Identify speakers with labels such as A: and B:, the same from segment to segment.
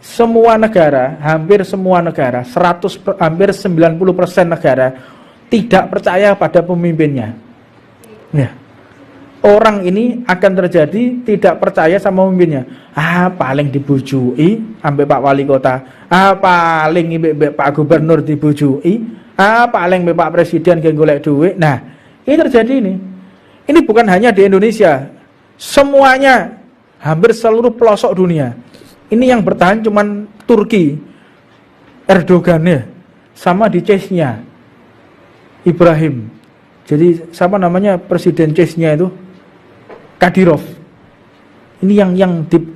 A: semua negara, hampir semua negara, hampir 90% negara tidak percaya pada pemimpinnya. Ya. Orang ini akan terjadi tidak percaya sama pemimpinnya. Paling dibujui sampai Pak Wali Kota. Paling Pak Gubernur dibujui. Paling Pak Presiden yang golek duit. Nah, ini terjadi ini. Ini bukan hanya di Indonesia. Semuanya, hampir seluruh pelosok dunia. Ini yang bertahan cuman Turki, Erdogan ya, sama di Chechnya, Ibrahim. Jadi siapa namanya presiden Chechnya itu? Kadyrov. Ini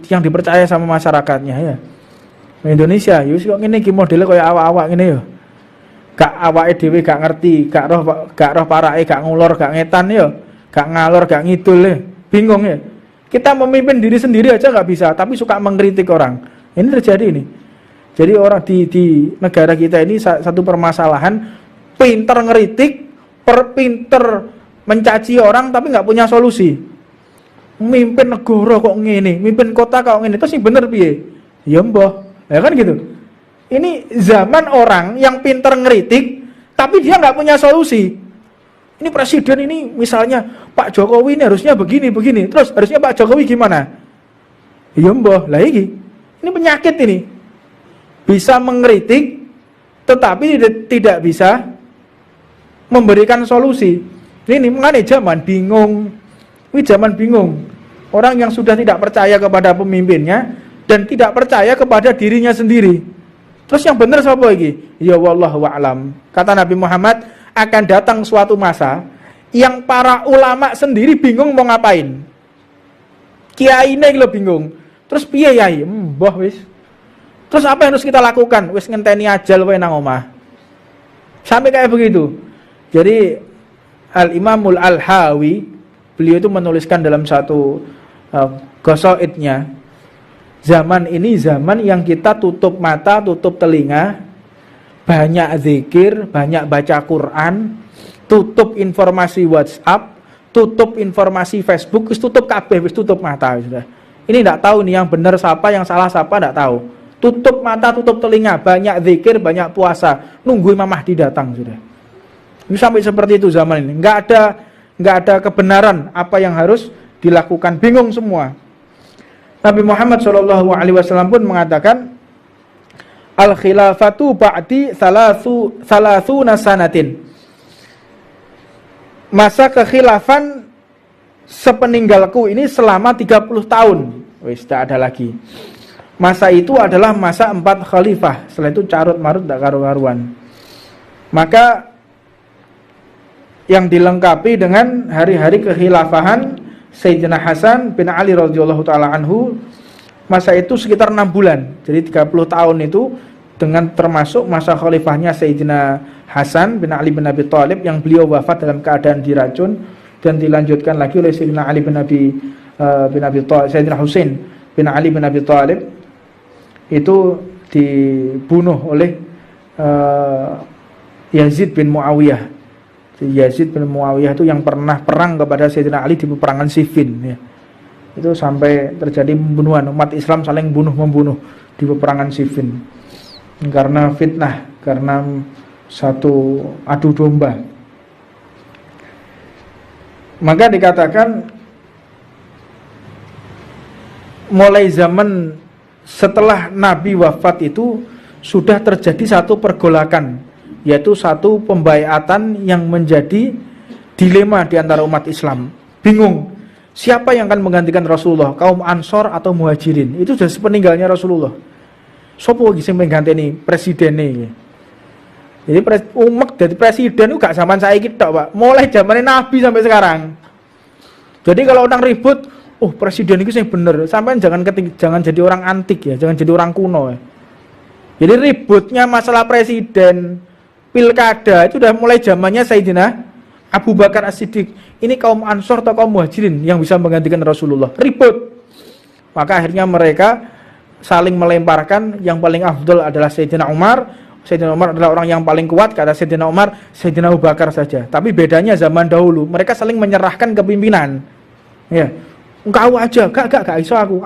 A: yang dipercaya sama masyarakatnya ya. Indonesia, yus kok ngene iki modele kaya awak-awak ngene ya. Gak awake dhewe gak ngerti, gak roh parake, gak ngulur, gak ngetan ya, gak ngalor, gak ngidul ya. Bingung ya. Kita memimpin diri sendiri aja gak bisa, tapi suka mengkritik orang. Ini terjadi ini. Jadi orang di negara kita ini satu permasalahan, pinter ngeritik, pinter mencaci orang tapi gak punya solusi. Mimpin negara kok ngene, mimpin kota kok ngene, terus sing bener piye? Ya mbah. Ya kan gitu. Ini zaman orang yang pinter ngeritik tapi dia nggak punya solusi. Ini presiden ini misalnya Pak Jokowi ini harusnya begini, terus harusnya Pak Jokowi gimana? Ya mbah, lah ini penyakit ini. Bisa mengkritik tetapi tidak bisa memberikan solusi. Ini mengenai zaman bingung. Ini zaman bingung. Orang yang sudah tidak percaya kepada pemimpinnya dan tidak percaya kepada dirinya sendiri. Terus yang benar siapa lagi? Ya wallahu a'lam. Kata Nabi Muhammad, akan datang suatu masa yang para ulama sendiri bingung mau ngapain. Kiai ini lo bingung. Terus piye yai? Mbah wis. Terus apa yang harus kita lakukan? Wis ngenteni ajal wae nang omah. Sampai kayak begitu. Jadi Al-Imamul Al-Hawi, beliau itu menuliskan dalam satu gosoidnya, zaman ini zaman yang kita tutup mata, tutup telinga, banyak zikir, banyak baca Quran, tutup informasi WhatsApp, tutup informasi Facebook, tutup kabeh, tutup mata sudah. Ini tidak tahu nih yang benar siapa, yang salah siapa, tidak tahu. Tutup mata, tutup telinga, banyak zikir, banyak puasa, nunggu Imam Mahdi datang sudah. Ini sampai seperti itu zaman ini. Nggak ada kebenaran apa yang harus dilakukan, bingung semua. Nabi Muhammad SAW pun mengatakan, al-khilafatu ba'di salasuna sanatin. Masa kekhilafan sepeninggalku ini selama 30 tahun. Wis tak ada lagi. Masa itu adalah masa 4 khalifah. Setelah itu carut marut tak karu-karuan. Maka yang dilengkapi dengan hari-hari kekhilafahan Sayyidina Hasan bin Ali radhiyallahu taala anhu, masa itu sekitar 6 bulan. Jadi 30 tahun itu dengan termasuk masa khalifahnya Sayyidina Hasan bin Ali bin Abi Thalib yang beliau wafat dalam keadaan diracun, dan dilanjutkan lagi oleh Sayyidina Ali bin Abi Thalib, Sayyidina Husain bin Ali bin Abi Thalib itu dibunuh oleh Yazid bin Muawiyah. Yazid bin Muawiyah itu yang pernah perang kepada Sayyidina Ali di peperangan Siffin ya. Itu sampai terjadi pembunuhan, umat Islam saling bunuh-membunuh di peperangan Siffin karena fitnah, karena satu adu domba. Maka dikatakan mulai zaman setelah Nabi wafat itu sudah terjadi satu pergolakan, yaitu satu pembaiatan yang menjadi dilema di antara umat Islam. Bingung, siapa yang akan menggantikan Rasulullah, kaum Ansor atau Muhajirin? Itu sudah sepeninggalnya Rasulullah. Sopo lagi sing mengganteni presiden ini? Jadi umek dari presiden itu gak zaman saya kita, Pak. Mulai zaman Nabi sampai sekarang. Jadi kalau orang ribut, presiden itu yang bener, sampai jangan jadi orang antik ya, jangan jadi orang kuno ya. Jadi ributnya masalah presiden, pilkada itu udah mulai zamannya Sayyidina Abu Bakar As-Siddiq. Ini kaum Ansor atau kaum Muhajirin yang bisa menggantikan Rasulullah. Ribut. Maka akhirnya mereka saling melemparkan, yang paling afdol adalah Sayyidina Umar. Sayyidina Umar adalah orang yang paling kuat, kata Sayyidina Umar, Sayyidina Abu Bakar saja. Tapi bedanya zaman dahulu, mereka saling menyerahkan kepimpinan. Ya. Engkau aja, gak iso aku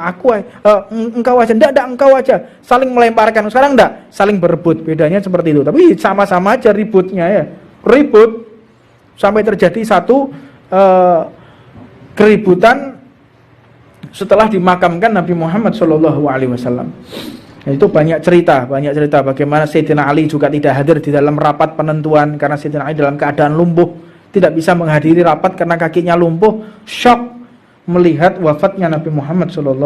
A: engkau aja, enggak engkau aja, saling melemparkan. Sekarang enggak, saling berebut, bedanya seperti itu. Tapi sama-sama aja ributnya ya, ribut sampai terjadi satu keributan setelah dimakamkan Nabi Muhammad SAW. Itu banyak cerita bagaimana Sayyidina Ali juga tidak hadir di dalam rapat penentuan karena Sayyidina Ali dalam keadaan lumpuh, tidak bisa menghadiri rapat karena kakinya lumpuh, syok melihat wafatnya Nabi Muhammad SAW.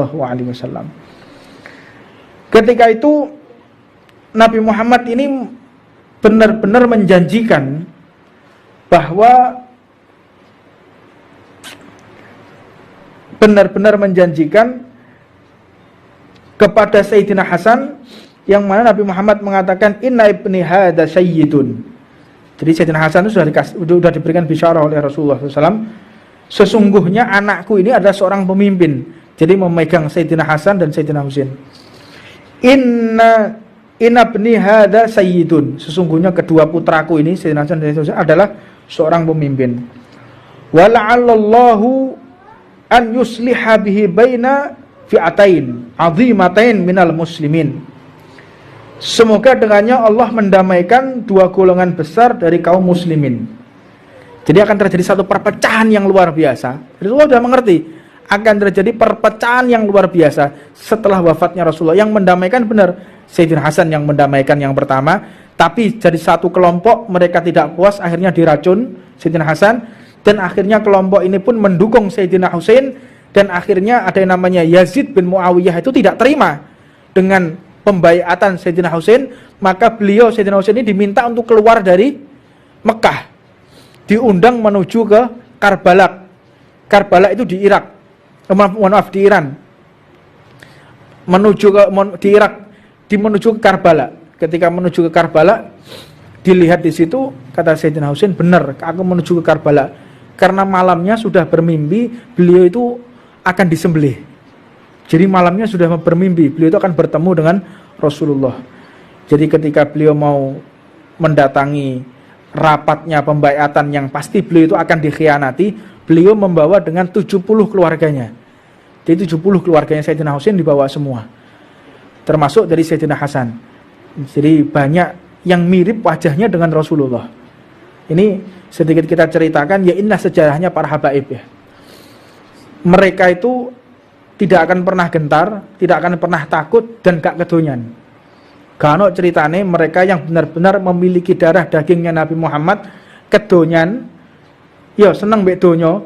A: Ketika itu Nabi Muhammad ini benar-benar menjanjikan bahwa kepada Sayyidina Hasan, yang mana Nabi Muhammad mengatakan inna ibni hadza sayyidun. Jadi Sayyidina Hasan itu sudah diberikan bisyarah oleh Rasulullah SAW. Sesungguhnya anakku ini adalah seorang pemimpin. Jadi memegang Sayyidina Hasan dan Sayyidina Husain. Inna ibni hadza sayyidun. Sesungguhnya kedua putraku ini Sayyidina Hasan dan Sayyidina Husain adalah seorang pemimpin. Wa la'allallahu an yusliha bihi baina fi'atain 'azimatain minal muslimin. Semoga dengannya Allah mendamaikan dua golongan besar dari kaum muslimin. Jadi akan terjadi satu perpecahan yang luar biasa. Rasulullah sudah mengerti akan terjadi perpecahan yang luar biasa setelah wafatnya Rasulullah. Yang mendamaikan benar Sayyidina Hasan yang mendamaikan yang pertama, tapi jadi satu kelompok mereka tidak puas, akhirnya diracun Sayyidina Hasan, dan akhirnya kelompok ini pun mendukung Sayyidina Husain, dan akhirnya ada yang namanya Yazid bin Muawiyah itu tidak terima dengan pembaiatan Sayyidina Husain, maka beliau Sayyidina Husain ini diminta untuk keluar dari Mekah, diundang menuju ke Karbala. Karbala itu di Irak. Maaf, di Iran. Menuju ke Karbala. Ketika menuju ke Karbala, dilihat di situ, kata Sayyidina Husain, benar, aku menuju ke Karbala. Karena malamnya sudah bermimpi, beliau itu akan disembelih. Jadi malamnya sudah bermimpi, beliau itu akan bertemu dengan Rasulullah. Jadi ketika beliau mau mendatangi rapatnya pembaiatan yang pasti beliau itu akan dikhianati, beliau membawa dengan 70 keluarganya. Jadi 70 keluarganya Sayyidina Husain dibawa semua, termasuk dari Sayyidina Hasan. Jadi banyak yang mirip wajahnya dengan Rasulullah. Ini sedikit kita ceritakan, ya inilah sejarahnya para habaib ya. Mereka itu tidak akan pernah gentar, tidak akan pernah takut, dan gak kedonyan. Karena ceritane mereka yang benar-benar memiliki darah dagingnya Nabi Muhammad, kedonyan, ya seneng mbek donya,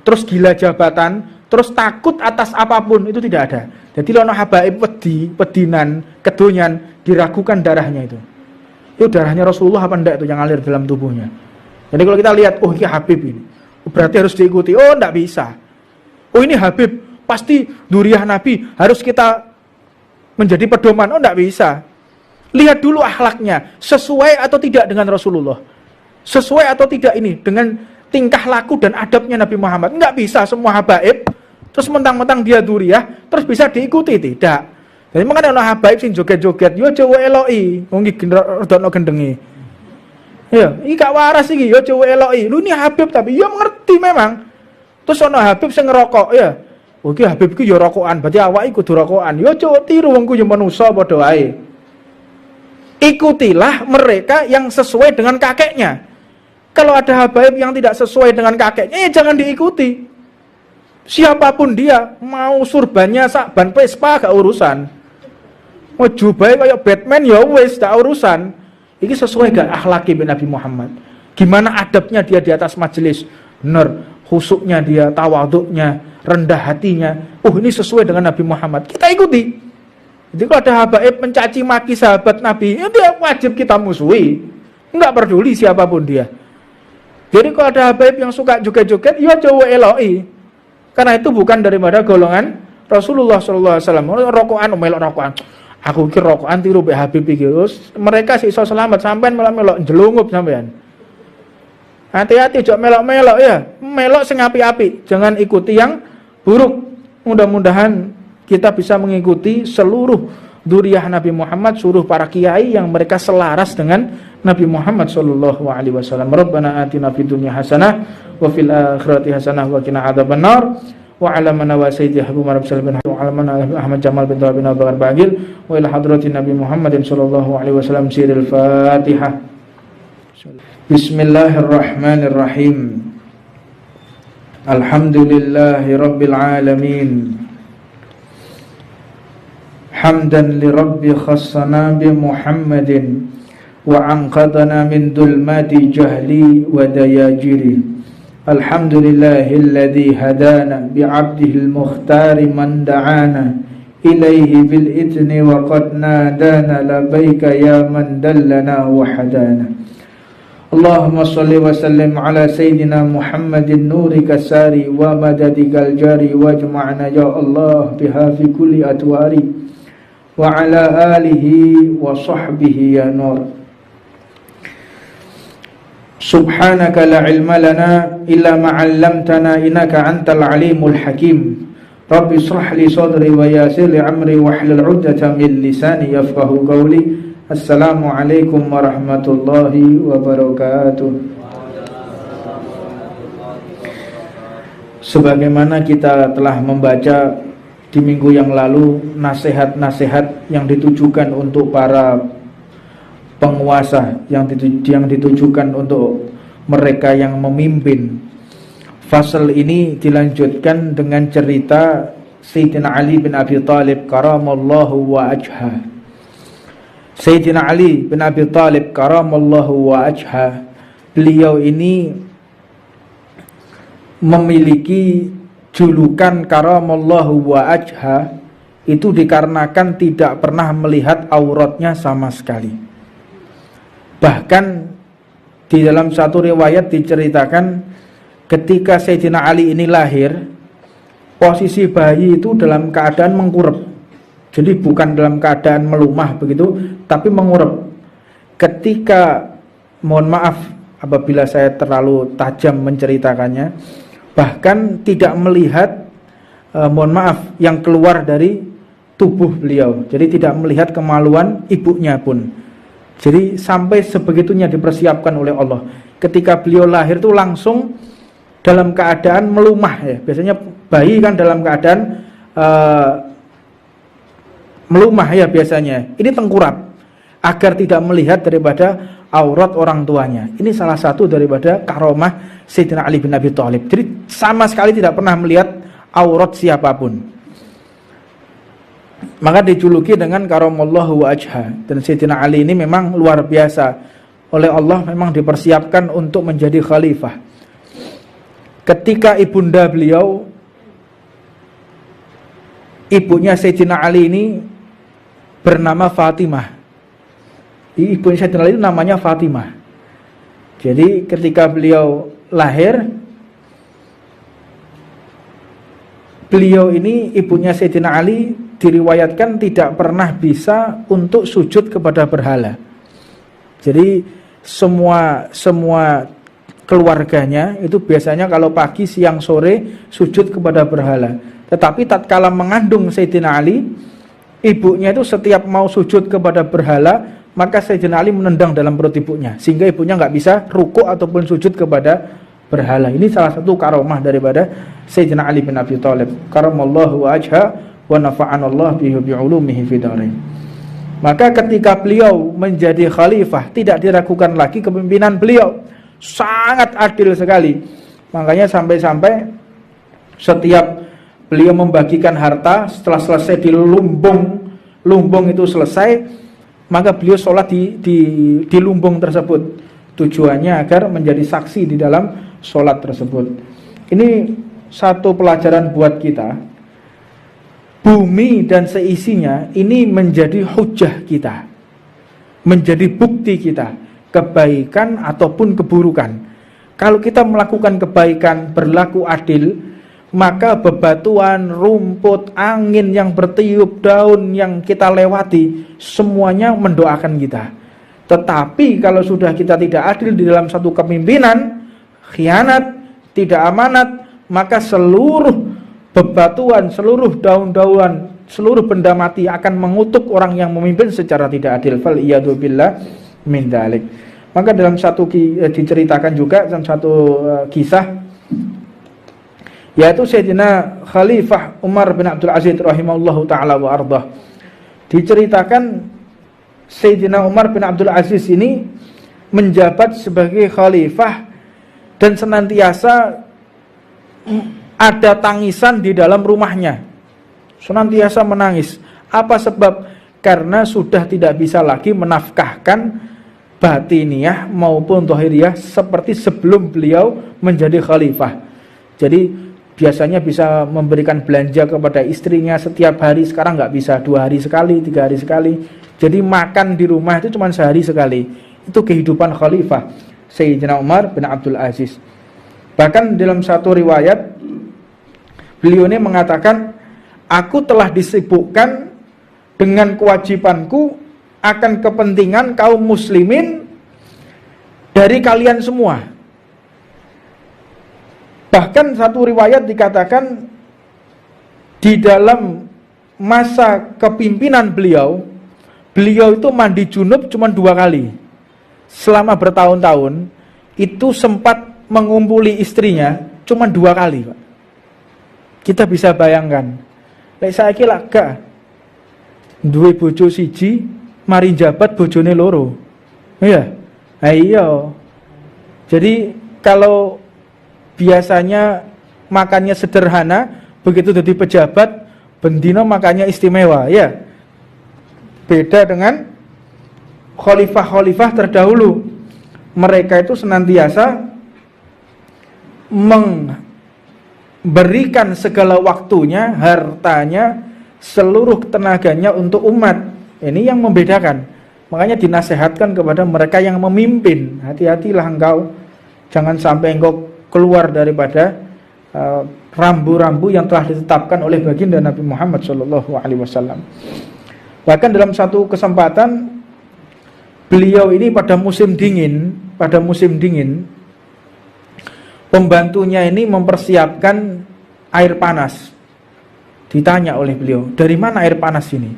A: terus gila jabatan, terus takut atas apapun, itu tidak ada. Jadi lono habaib wedinan, kedonyan, diragukan darahnya itu. Itu darahnya Rasulullah apa enggak itu yang ngalir dalam tubuhnya. Jadi kalau kita lihat, oh ini Habib ini, berarti harus diikuti. Oh enggak bisa. Oh ini Habib, pasti duriah Nabi, harus kita menjadi pedoman. Oh enggak bisa. Lihat dulu akhlaknya, sesuai atau tidak dengan Rasulullah, sesuai atau tidak ini dengan tingkah laku dan adabnya Nabi Muhammad. Enggak bisa semua habaib terus mentang-mentang dia duriah terus bisa diikuti, tidak. Jadi makanya ana habaib sing joget-joget, yo cowo eloki, wong iki rodokno gendenge. Ya, iki gak waras iki, yo cowo eloki. Lu ini Habib tapi yo ngerti memang. Terus ana Habib sing ngerokok, ya. Oh iki Habib iki yo rokokan, berarti awake kudu rokokan. Yo cowo tiru wong ku yo manusa padha wae. Ikutilah mereka yang sesuai dengan kakeknya. Kalau ada habaib yang tidak sesuai dengan kakeknya, ya jangan diikuti. Siapapun dia, mau surbannya sakban Vespa gak urusan. Mau jubahe kayak Batman ya wis gak urusan. Ini sesuai gak akhlaki Nabi Muhammad? Gimana adabnya dia di atas majelis? Benar, khusuknya dia, tawaduknya, rendah hatinya. Ini sesuai dengan Nabi Muhammad. Kita ikuti. Jadi kalau ada habaib mencaci maki sahabat Nabi, ya dia wajib kita musuhi. Enggak peduli siapapun dia. Jadi kalau ada habaib yang suka joget-joget, ya coba eloi. Karena itu bukan daripada golongan Rasulullah SAW. Rokokan, melok rokokan. Aku kira rokokan tiru be Habib iki. Mereka sih iso selamat, sampean melok-melok jelungup sampean. Hati-hati jok melok-melok ya. Melok sing api-api, jangan ikuti yang buruk. Mudah-mudahan kita bisa mengikuti seluruh dzurriyyah Nabi Muhammad, seluruh para kiai yang mereka selaras dengan Nabi Muhammad sallallahu alaihi wasallam. Rabbana atina fid dunya hasanah wa fil akhirati hasanah wa qina adzabannar. wa ala man wa sayyidi Habib Umar bin Salim wa ala man Ahmad Jamal bin Tawab bin Abu Bakar Bagil wa ila hadratin Nabi Muhammadin sallallahu alaihi wasallam siril Fatihah. Bismillahirrahmanirrahim. Alhamdulillahi rabbil alamin. Hamdan li rabbi khassana bi Muhammadin wa anqadana min dhulmati jahli wa dayajiri. Alhamdulillahilladzi hadana bi 'abdihil mukhtari man da'ana ilaihi bil idni wa qad nadana labbaika ya man dallana wa hadana. Allahumma salli wa sallim ala sayyidina Muhammadin nurika sari wa madadikal jari wa jama'na ya Allah biha fi kulli atwari wa ala alihi wa sahbihi ya nur. Subhanaka la ilma lana illa ma 'allamtana innaka antal alimul hakim. Rabbi ishrah li sadri wa yassir li amri wahlul 'uqdatam min lisani yafqahu qawli. Assalamualaikum warahmatullahi wabarakatuh. Sebagaimana kita telah membaca di minggu yang lalu nasihat-nasihat yang ditujukan untuk para penguasa, yang ditujukan untuk mereka yang memimpin. Fasal ini dilanjutkan dengan cerita Sayyidina Ali bin Abi Thalib karamallahu wa ajha. Sayyidina Ali bin Abi Thalib karamallahu wa ajha, beliau ini memiliki julukan karamallahu wa ajha itu dikarenakan tidak pernah melihat auratnya sama sekali. Bahkan di dalam satu riwayat diceritakan ketika Sayyidina Ali ini lahir, posisi bayi itu dalam keadaan mengkurep. Jadi bukan dalam keadaan melumah begitu, tapi mengurep. Ketika, mohon maaf apabila saya terlalu tajam menceritakannya, bahkan tidak melihat mohon maaf yang keluar dari tubuh beliau. Jadi tidak melihat kemaluan ibunya pun. Jadi sampai sebegitunya dipersiapkan oleh Allah. Ketika beliau lahir itu langsung dalam keadaan melumah ya. Biasanya bayi kan dalam keadaan melumah ya biasanya. Ini tengkurap agar tidak melihat daripada aurat orang tuanya. Ini salah satu daripada karomah Sayyidina Ali bin Abi Thalib. Jadi sama sekali tidak pernah melihat aurat siapapun. Maka dijuluki dengan karamallahu wa ajha. Dan Sayyidina Ali ini memang luar biasa. Oleh Allah memang dipersiapkan untuk menjadi khalifah. Ketika ibunda beliau, ibunya Sayyidina Ali ini bernama Fatimah. Ibunya Sayyidina Ali itu namanya Fatimah. Jadi ketika beliau lahir, beliau ini ibunya Sayyidina Ali diriwayatkan tidak pernah bisa untuk sujud kepada berhala. Jadi semua keluarganya itu biasanya kalau pagi, siang, sore sujud kepada berhala. Tetapi tatkala mengandung Sayyidina Ali, ibunya itu setiap mau sujud kepada berhala, maka Sayyidina Ali menendang dalam perut ibunya, sehingga ibunya nggak bisa rukuk ataupun sujud kepada berhala. Ini salah satu karomah daripada Sayyidina Ali bin Abi Thalib. Karamallahu wajha wa nafa'anallahu bi ulumihi fid dharain. Maka ketika beliau menjadi khalifah, tidak diragukan lagi kepemimpinan beliau. Sangat adil sekali. Makanya sampai-sampai setiap beliau membagikan harta, setelah selesai di lumbung itu selesai, maka beliau sholat di lumbung tersebut. Tujuannya agar menjadi saksi di dalam sholat tersebut. Ini satu pelajaran buat kita. Bumi dan seisinya ini menjadi hujah kita, menjadi bukti kita, kebaikan ataupun keburukan. Kalau kita melakukan kebaikan, berlaku adil, maka bebatuan, rumput, angin yang bertiup, daun yang kita lewati, semuanya mendoakan kita. Tetapi kalau sudah kita tidak adil di dalam satu kepemimpinan, khianat, tidak amanat, maka seluruh bebatuan, seluruh daun-daunan, seluruh benda mati akan mengutuk orang yang memimpin secara tidak adil. Fal iyadu billah min dzalik. Maka dalam satu diceritakan juga dalam satu kisah, yaitu Sayyidina Khalifah Umar bin Abdul Aziz rahimahullahu ta'ala wa ardah. Diceritakan Sayyidina Umar bin Abdul Aziz ini menjabat sebagai khalifah dan senantiasa ada tangisan di dalam rumahnya, senantiasa menangis. Apa sebab? Karena sudah tidak bisa lagi menafkahkan batiniyah maupun zahiriyah seperti sebelum beliau menjadi khalifah. Jadi biasanya bisa memberikan belanja kepada istrinya setiap hari, sekarang nggak bisa, 2 hari sekali, 3 hari sekali. Jadi makan di rumah itu cuma sehari sekali. Itu kehidupan khalifah Sayyidina Umar bin Abdul Aziz. Bahkan dalam satu riwayat beliau ini mengatakan, aku telah disibukkan dengan kewajibanku akan kepentingan kaum muslimin dari kalian semua. Bahkan satu riwayat dikatakan di dalam masa kepimpinan beliau itu mandi junub cuma 2 kali. Selama bertahun-tahun itu sempat mengumpuli istrinya cuma 2 kali, Pak. Kita bisa bayangkan. Lek saiki lak gak duwe bojo siji, mari jabat bojone loro. Iya. Iya. Jadi kalau biasanya makannya sederhana, begitu jadi pejabat bendino makannya istimewa, ya. Beda dengan khalifah-khalifah terdahulu. Mereka itu senantiasa memberikan segala waktunya, hartanya, seluruh tenaganya untuk umat. Ini yang membedakan. Makanya dinasehatkan kepada mereka yang memimpin, hati-hatilah engkau, jangan sampai engkau keluar daripada rambu-rambu yang telah ditetapkan oleh baginda Nabi Muhammad SAW. Bahkan dalam satu kesempatan beliau ini pada musim dingin, pembantunya ini mempersiapkan air panas. Ditanya oleh beliau, dari mana air panas ini?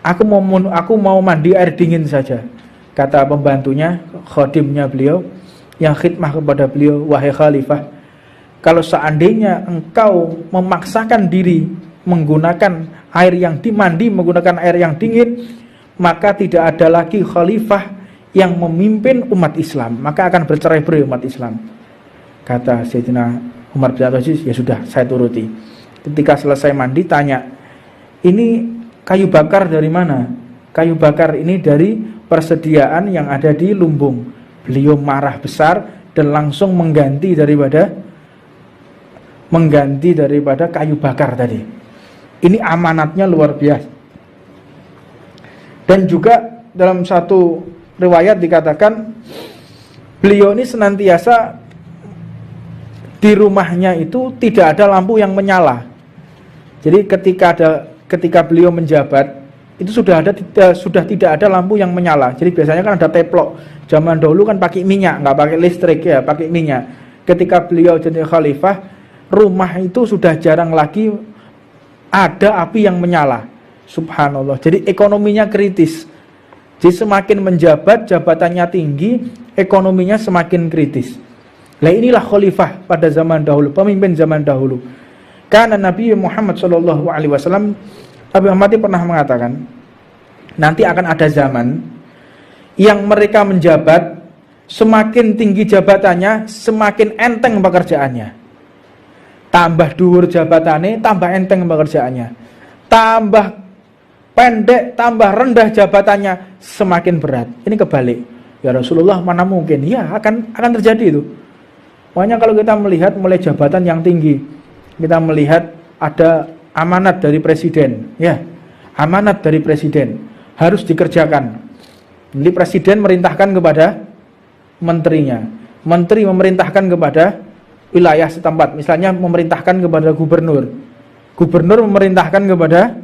A: Aku mau mandi air dingin saja. Kata pembantunya, khadimnya beliau, yang khidmah kepada beliau, wahai khalifah, kalau seandainya engkau memaksakan diri menggunakan air yang dimandi, menggunakan air yang dingin, maka tidak ada lagi khalifah yang memimpin umat Islam, maka akan bercerai-berai umat Islam. Kata Sayyidina Umar bin Abdul Aziz, ya sudah, saya turuti. Ketika selesai mandi, tanya, ini kayu bakar dari mana? Kayu bakar ini dari persediaan yang ada di lumbung. Beliau marah besar dan langsung mengganti daripada kayu bakar tadi. Ini amanatnya luar biasa. Dan juga dalam satu riwayat dikatakan beliau ini senantiasa di rumahnya itu tidak ada lampu yang menyala. Jadi ketika beliau menjabat itu sudah tidak ada lampu yang menyala. Jadi biasanya kan ada teplok. Zaman dahulu kan pakai minyak, nggak pakai listrik ya, pakai minyak. Ketika beliau jadi khalifah, rumah itu sudah jarang lagi ada api yang menyala. Subhanallah. Jadi ekonominya kritis. Jadi semakin menjabat, jabatannya tinggi, ekonominya semakin kritis. Nah inilah khalifah pada zaman dahulu, pemimpin zaman dahulu. Karena Nabi Muhammad SAW, Nabi Muhammad pernah mengatakan, nanti akan ada zaman yang mereka menjabat, semakin tinggi jabatannya, semakin enteng pekerjaannya. Tambah dhuwur jabatannya, tambah enteng pekerjaannya. Tambah pendek, tambah rendah jabatannya, semakin berat. Ini kebalik. Ya Rasulullah, mana mungkin? Ya akan terjadi itu. Makanya kalau kita melihat mulai jabatan yang tinggi, kita melihat ada amanat dari presiden, ya, amanat dari presiden harus dikerjakan. Jadi presiden merintahkan kepada menterinya, menteri memerintahkan kepada wilayah setempat, misalnya memerintahkan kepada gubernur, gubernur memerintahkan kepada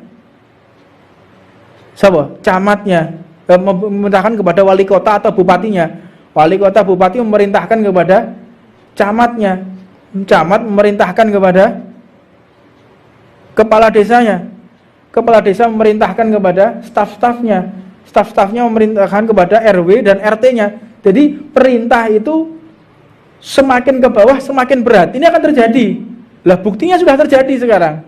A: siapa? Camatnya, memerintahkan kepada wali kota atau bupatinya, wali kota bupati memerintahkan kepada camatnya, camat memerintahkan kepada kepala desanya, kepala desa memerintahkan kepada staf-stafnya, staf-stafnya memerintahkan kepada RW dan RT-nya. Jadi perintah itu semakin ke bawah semakin berat. Ini akan terjadi. Lah buktinya sudah terjadi sekarang.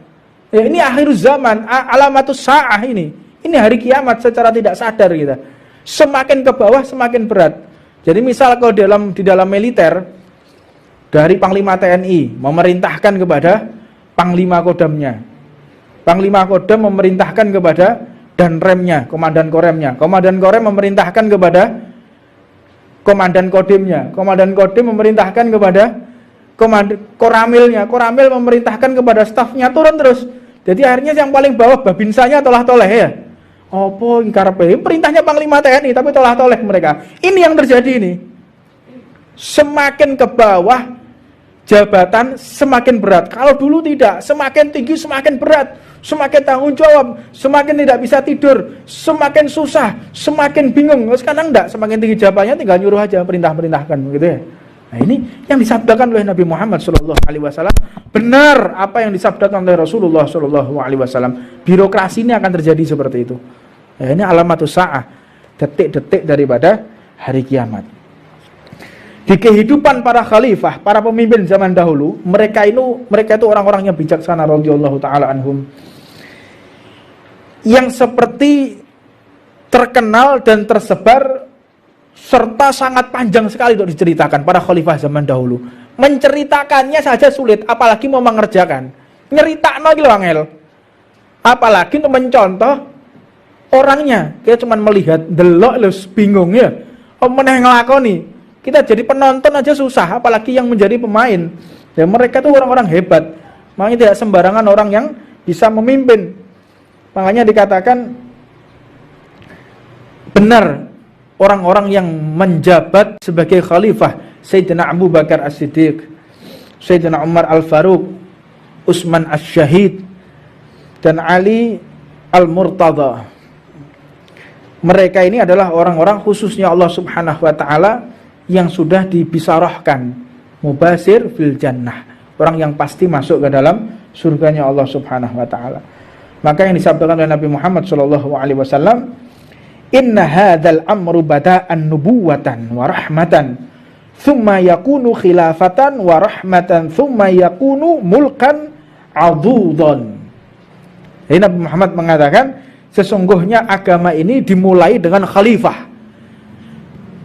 A: Ya, ini akhir zaman, alamatus sa'ah ini. Ini hari kiamat secara tidak sadar kita. Semakin ke bawah semakin berat. Jadi misal kalau di dalam militer, dari Panglima TNI memerintahkan kepada Panglima Kodamnya. Panglima Kodam memerintahkan kepada Danremnya, Komandan Koremnya. Komandan Korem memerintahkan kepada Komandan Kodimnya. Komandan Kodim memerintahkan kepada Koramilnya. Koramil memerintahkan kepada stafnya, turun terus. Jadi akhirnya yang paling bawah babinsanya tolah-toleh ya. Opo karepe perintahnya Panglima TNI tapi tolah-toleh mereka. Ini yang terjadi ini. Semakin ke bawah jabatan semakin berat. Kalau dulu tidak, semakin tinggi semakin berat, semakin tanggung jawab, semakin tidak bisa tidur, semakin susah, semakin bingung. Sekarang enggak, semakin tinggi jabatannya tinggal nyuruh aja, perintah-perintahkan gitu ya. Nah, ini yang disabdakan oleh Nabi Muhammad SAW. Benar apa yang disabdakan oleh Rasulullah SAW. Birokrasi ini akan terjadi seperti itu. Nah, ini alamatus sa'ah, detik-detik daripada hari kiamat. Di kehidupan para khalifah, para pemimpin zaman dahulu, mereka itu orang-orang yang bijaksana radhiyallahu taala anhum, yang seperti terkenal dan tersebar serta sangat panjang sekali untuk diceritakan para khalifah zaman dahulu. Menceritakannya saja sulit, apalagi mau mengerjakan. Nyeritakno iki lho angel. Apalagi untuk mencontoh orangnya. Kita cuma melihat, delok lho bingung ya. Meneh nglakoni. Kita jadi penonton aja susah, apalagi yang menjadi pemain. Dan mereka itu orang-orang hebat. Makanya tidak sembarangan orang yang bisa memimpin. Makanya dikatakan benar orang-orang yang menjabat sebagai khalifah, Sayyidina Abu Bakar As-Siddiq, Sayyidina Umar Al-Faruq, Utsman Asy-Syahid, dan Ali Al-Murtada. Mereka ini adalah orang-orang khususnya Allah Subhanahu wa taala yang sudah dibisarahkan mubasir fil jannah, orang yang pasti masuk ke dalam surganya Allah Subhanahu wa taala. Maka yang disabdakan oleh Nabi Muhammad sallallahu alaihi wasallam, inna hadzal amru bada'an nubuwatan wa rahmatan, thumma yakunu khilafatan wa rahmatan, thumma yakunu mulkan adudan. Jadi Nabi Muhammad mengatakan, sesungguhnya agama ini dimulai dengan khalifah.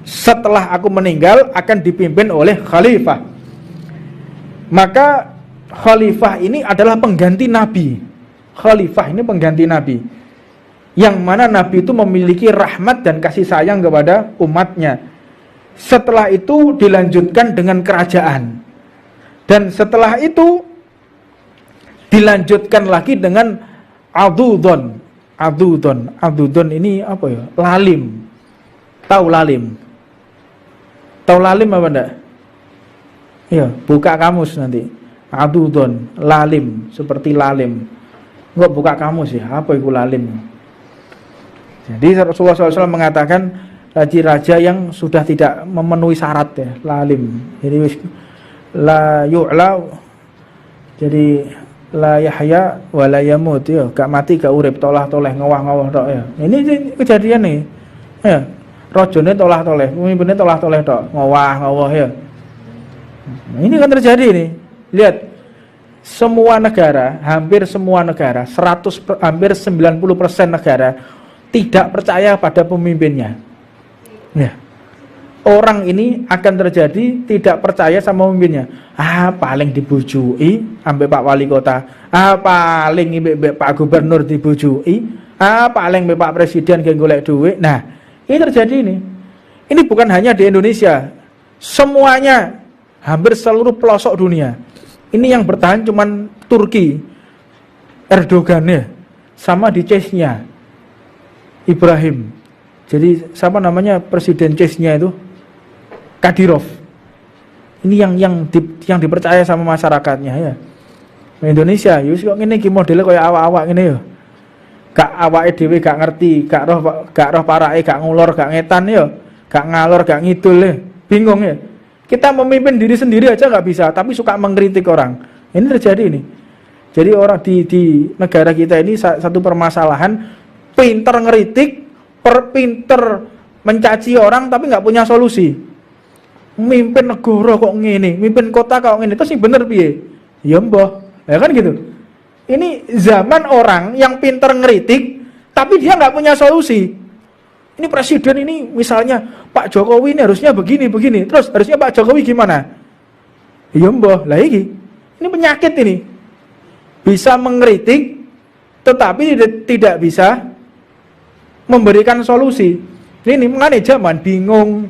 A: Setelah aku meninggal akan dipimpin oleh khalifah. Maka khalifah ini adalah pengganti nabi. Khalifah ini pengganti nabi, yang mana nabi itu memiliki rahmat dan kasih sayang kepada umatnya. Setelah itu dilanjutkan dengan kerajaan, dan setelah itu dilanjutkan lagi dengan adudon. Adudon ini apa ya? Lalim. Tahu lalim? Tahu lalim apa enggak? Ya, buka kamus nanti. Adudon, lalim, seperti lalim. Enggak buka kamus ya, apa itu lalim? Jadi Rasulullah SAW mengatakan raja-raja yang sudah tidak memenuhi syarat ya, lalim. Jadi la yu'la, jadi la yahya wa la yamut ya, gak mati gak urip, tolah-toleh ngowah-ngowah tok ya. Ini kejadian nih. Ya. Rajane tolah-toleh, pemimpinnya tolah-toleh tok, ngowah-ngowah ya. Nah, ini kan terjadi nih. Lihat, semua negara, hampir semua negara, hampir 90% negara tidak percaya pada pemimpinnya. Ya. Orang ini akan terjadi tidak percaya sama pemimpinnya. Paling dibujui sampai Pak Wali Kota. Paling Pak Gubernur dibujui. Paling Pak Presiden yang golek duit. Nah, ini terjadi ini. Ini bukan hanya di Indonesia, semuanya, hampir seluruh pelosok dunia. Ini yang bertahan cuman Turki, Erdogan ya, sama di Chechnya, Ibrahim. Jadi siapa namanya presiden Chechnya itu? Kadyrov. Ini yang dipercaya sama masyarakatnya ya. Indonesia, yus kok ngene iki modele kaya awak-awak ngene ya. Gak awake dhewe gak ngerti, gak roh parake, gak ngulur, gak ngetan ya, gak ngalor, gak ngidul ya. Bingung ya. Kita memimpin diri sendiri aja gak bisa, tapi suka mengkritik orang. Ini terjadi ini. Jadi orang di negara kita ini satu permasalahan, pinter ngeritik, pinter mencaci orang tapi gak punya solusi. Mimpin negara kok ngene, mimpin kota kok ngene, terus sing bener piye? Ya mbah, ya kan gitu. Ini zaman orang yang pinter ngeritik, tapi dia nggak punya solusi. Ini presiden ini misalnya Pak Jokowi ini harusnya begini, terus harusnya Pak Jokowi gimana? Ya mbah, lah ini penyakit ini. Bisa mengkritik, tetapi tidak bisa memberikan solusi. Ini mengenai zaman bingung.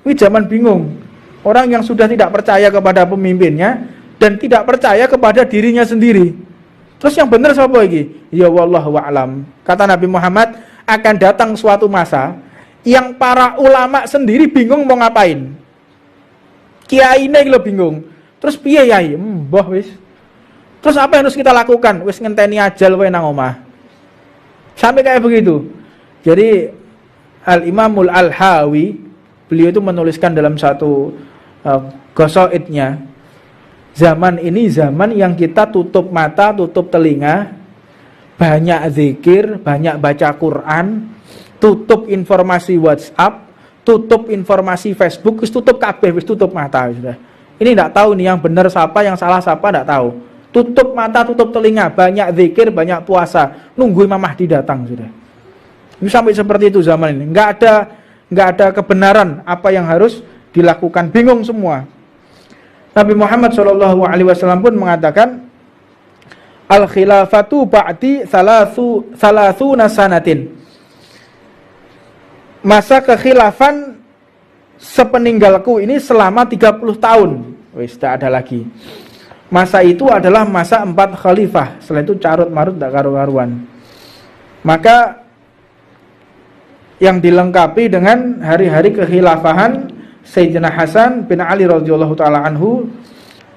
A: Ini zaman bingung. Orang yang sudah tidak percaya kepada pemimpinnya dan tidak percaya kepada dirinya sendiri. Terus yang benar siapa lagi? Ya wallahu a'lam. Kata Nabi Muhammad, akan datang suatu masa yang para ulama sendiri bingung mau ngapain. Kiai ini lo bingung. Terus piye yai? Mbah wis. Terus apa yang harus kita lakukan? Wis ngenteni ajal wae nang omah. Sampai kayak begitu. Jadi Al-Imamul Al-Hawi, beliau itu menuliskan dalam satu gosoidnya, zaman ini zaman yang kita tutup mata, tutup telinga, banyak zikir, banyak baca Quran, tutup informasi WhatsApp, tutup informasi Facebook, tutup kabeh, tutup mata sudah. Ini tidak tahu nih yang benar siapa, yang salah siapa, tidak tahu. Tutup mata, tutup telinga, banyak zikir, banyak puasa, nunggu Imam Mahdi datang sudah. Ini sampai seperti itu zaman ini. Nggak ada kebenaran apa yang harus dilakukan, bingung semua. Nabi Muhammad SAW pun mengatakan, al khilafatu ba'di salasuna sanatin. Masa kekhilafan sepeninggalku ini selama 30 tahun. Wis tidak ada lagi. Masa itu adalah masa 4 khalifah. Setelah itu carut marut tak karu-karuan. Maka yang dilengkapi dengan hari-hari kekhilafahan Sayyidina Hasan bin Ali radhiyallahu taala anhu,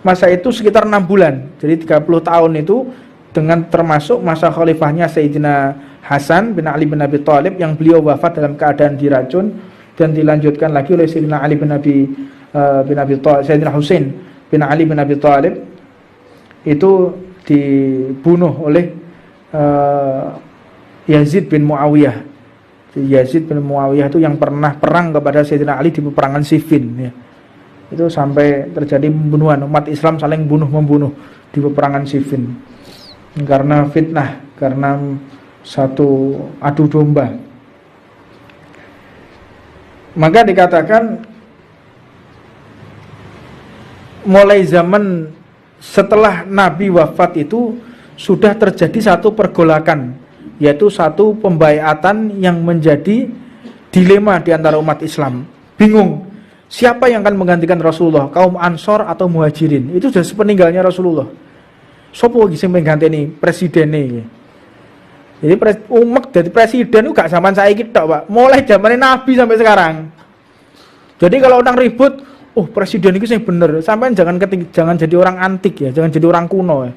A: masa itu sekitar 6 bulan. Jadi 30 tahun itu dengan termasuk masa khalifahnya Sayyidina Hasan bin Ali bin Abi Thalib yang beliau wafat dalam keadaan diracun, dan dilanjutkan lagi oleh Sayyidina Ali bin Abi Thalib, Sayyidina Husain bin Ali bin Abi Thalib itu dibunuh oleh Yazid bin Muawiyah. Yazid bin Muawiyah itu yang pernah perang kepada Sayyidina Ali di peperangan Siffin ya. Itu sampai terjadi pembunuhan, umat Islam saling bunuh-membunuh di peperangan Siffin karena fitnah, karena satu adu domba. Maka dikatakan mulai zaman setelah Nabi wafat itu sudah terjadi satu pergolakan, yaitu satu pembaiatan yang menjadi dilema di antara umat Islam. Bingung siapa yang akan menggantikan Rasulullah, kaum Ansor atau Muhajirin. Itu sudah sepeninggalnya Rasulullah. Sopo lagi sing mengganteni presiden ini. Jadi umat dari presiden itu gak zaman saya kita Pak. Mulai zaman Nabi sampai sekarang. Jadi kalau orang ribut, oh presiden itu yang bener, sampai jangan jadi orang antik ya, jangan jadi orang kuno ya.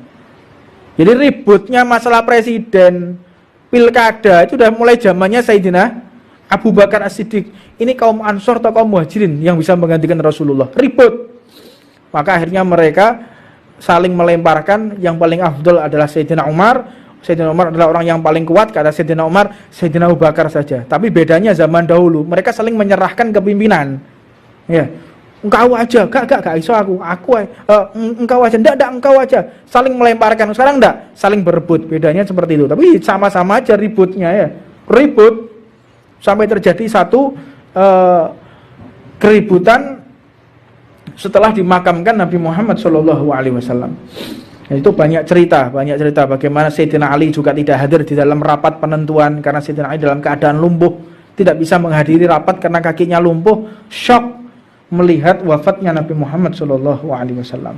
A: Jadi ributnya masalah presiden, pilkada itu udah mulai zamannya Sayyidina Abu Bakar As-Siddiq. Ini kaum Ansor atau kaum Muhajirin yang bisa menggantikan Rasulullah. Ribut. Maka akhirnya mereka saling melemparkan, yang paling afdol adalah Sayyidina Umar. Sayyidina Umar adalah orang yang paling kuat, kata Sayyidina Umar, Sayyidina Abu Bakar saja. Tapi bedanya zaman dahulu, mereka saling menyerahkan kepimpinan. Ya. Engkau aja, gak iso aku engkau aja, enggak engkau aja, saling melemparkan. Sekarang enggak, saling berebut, bedanya seperti itu. Tapi sama-sama aja ributnya ya, ribut sampai terjadi satu keributan setelah dimakamkan Nabi Muhammad SAW. Itu banyak cerita bagaimana Sayyidina Ali juga tidak hadir di dalam rapat penentuan karena Sayyidina Ali dalam keadaan lumpuh, tidak bisa menghadiri rapat karena kakinya lumpuh, syok melihat wafatnya Nabi Muhammad SAW.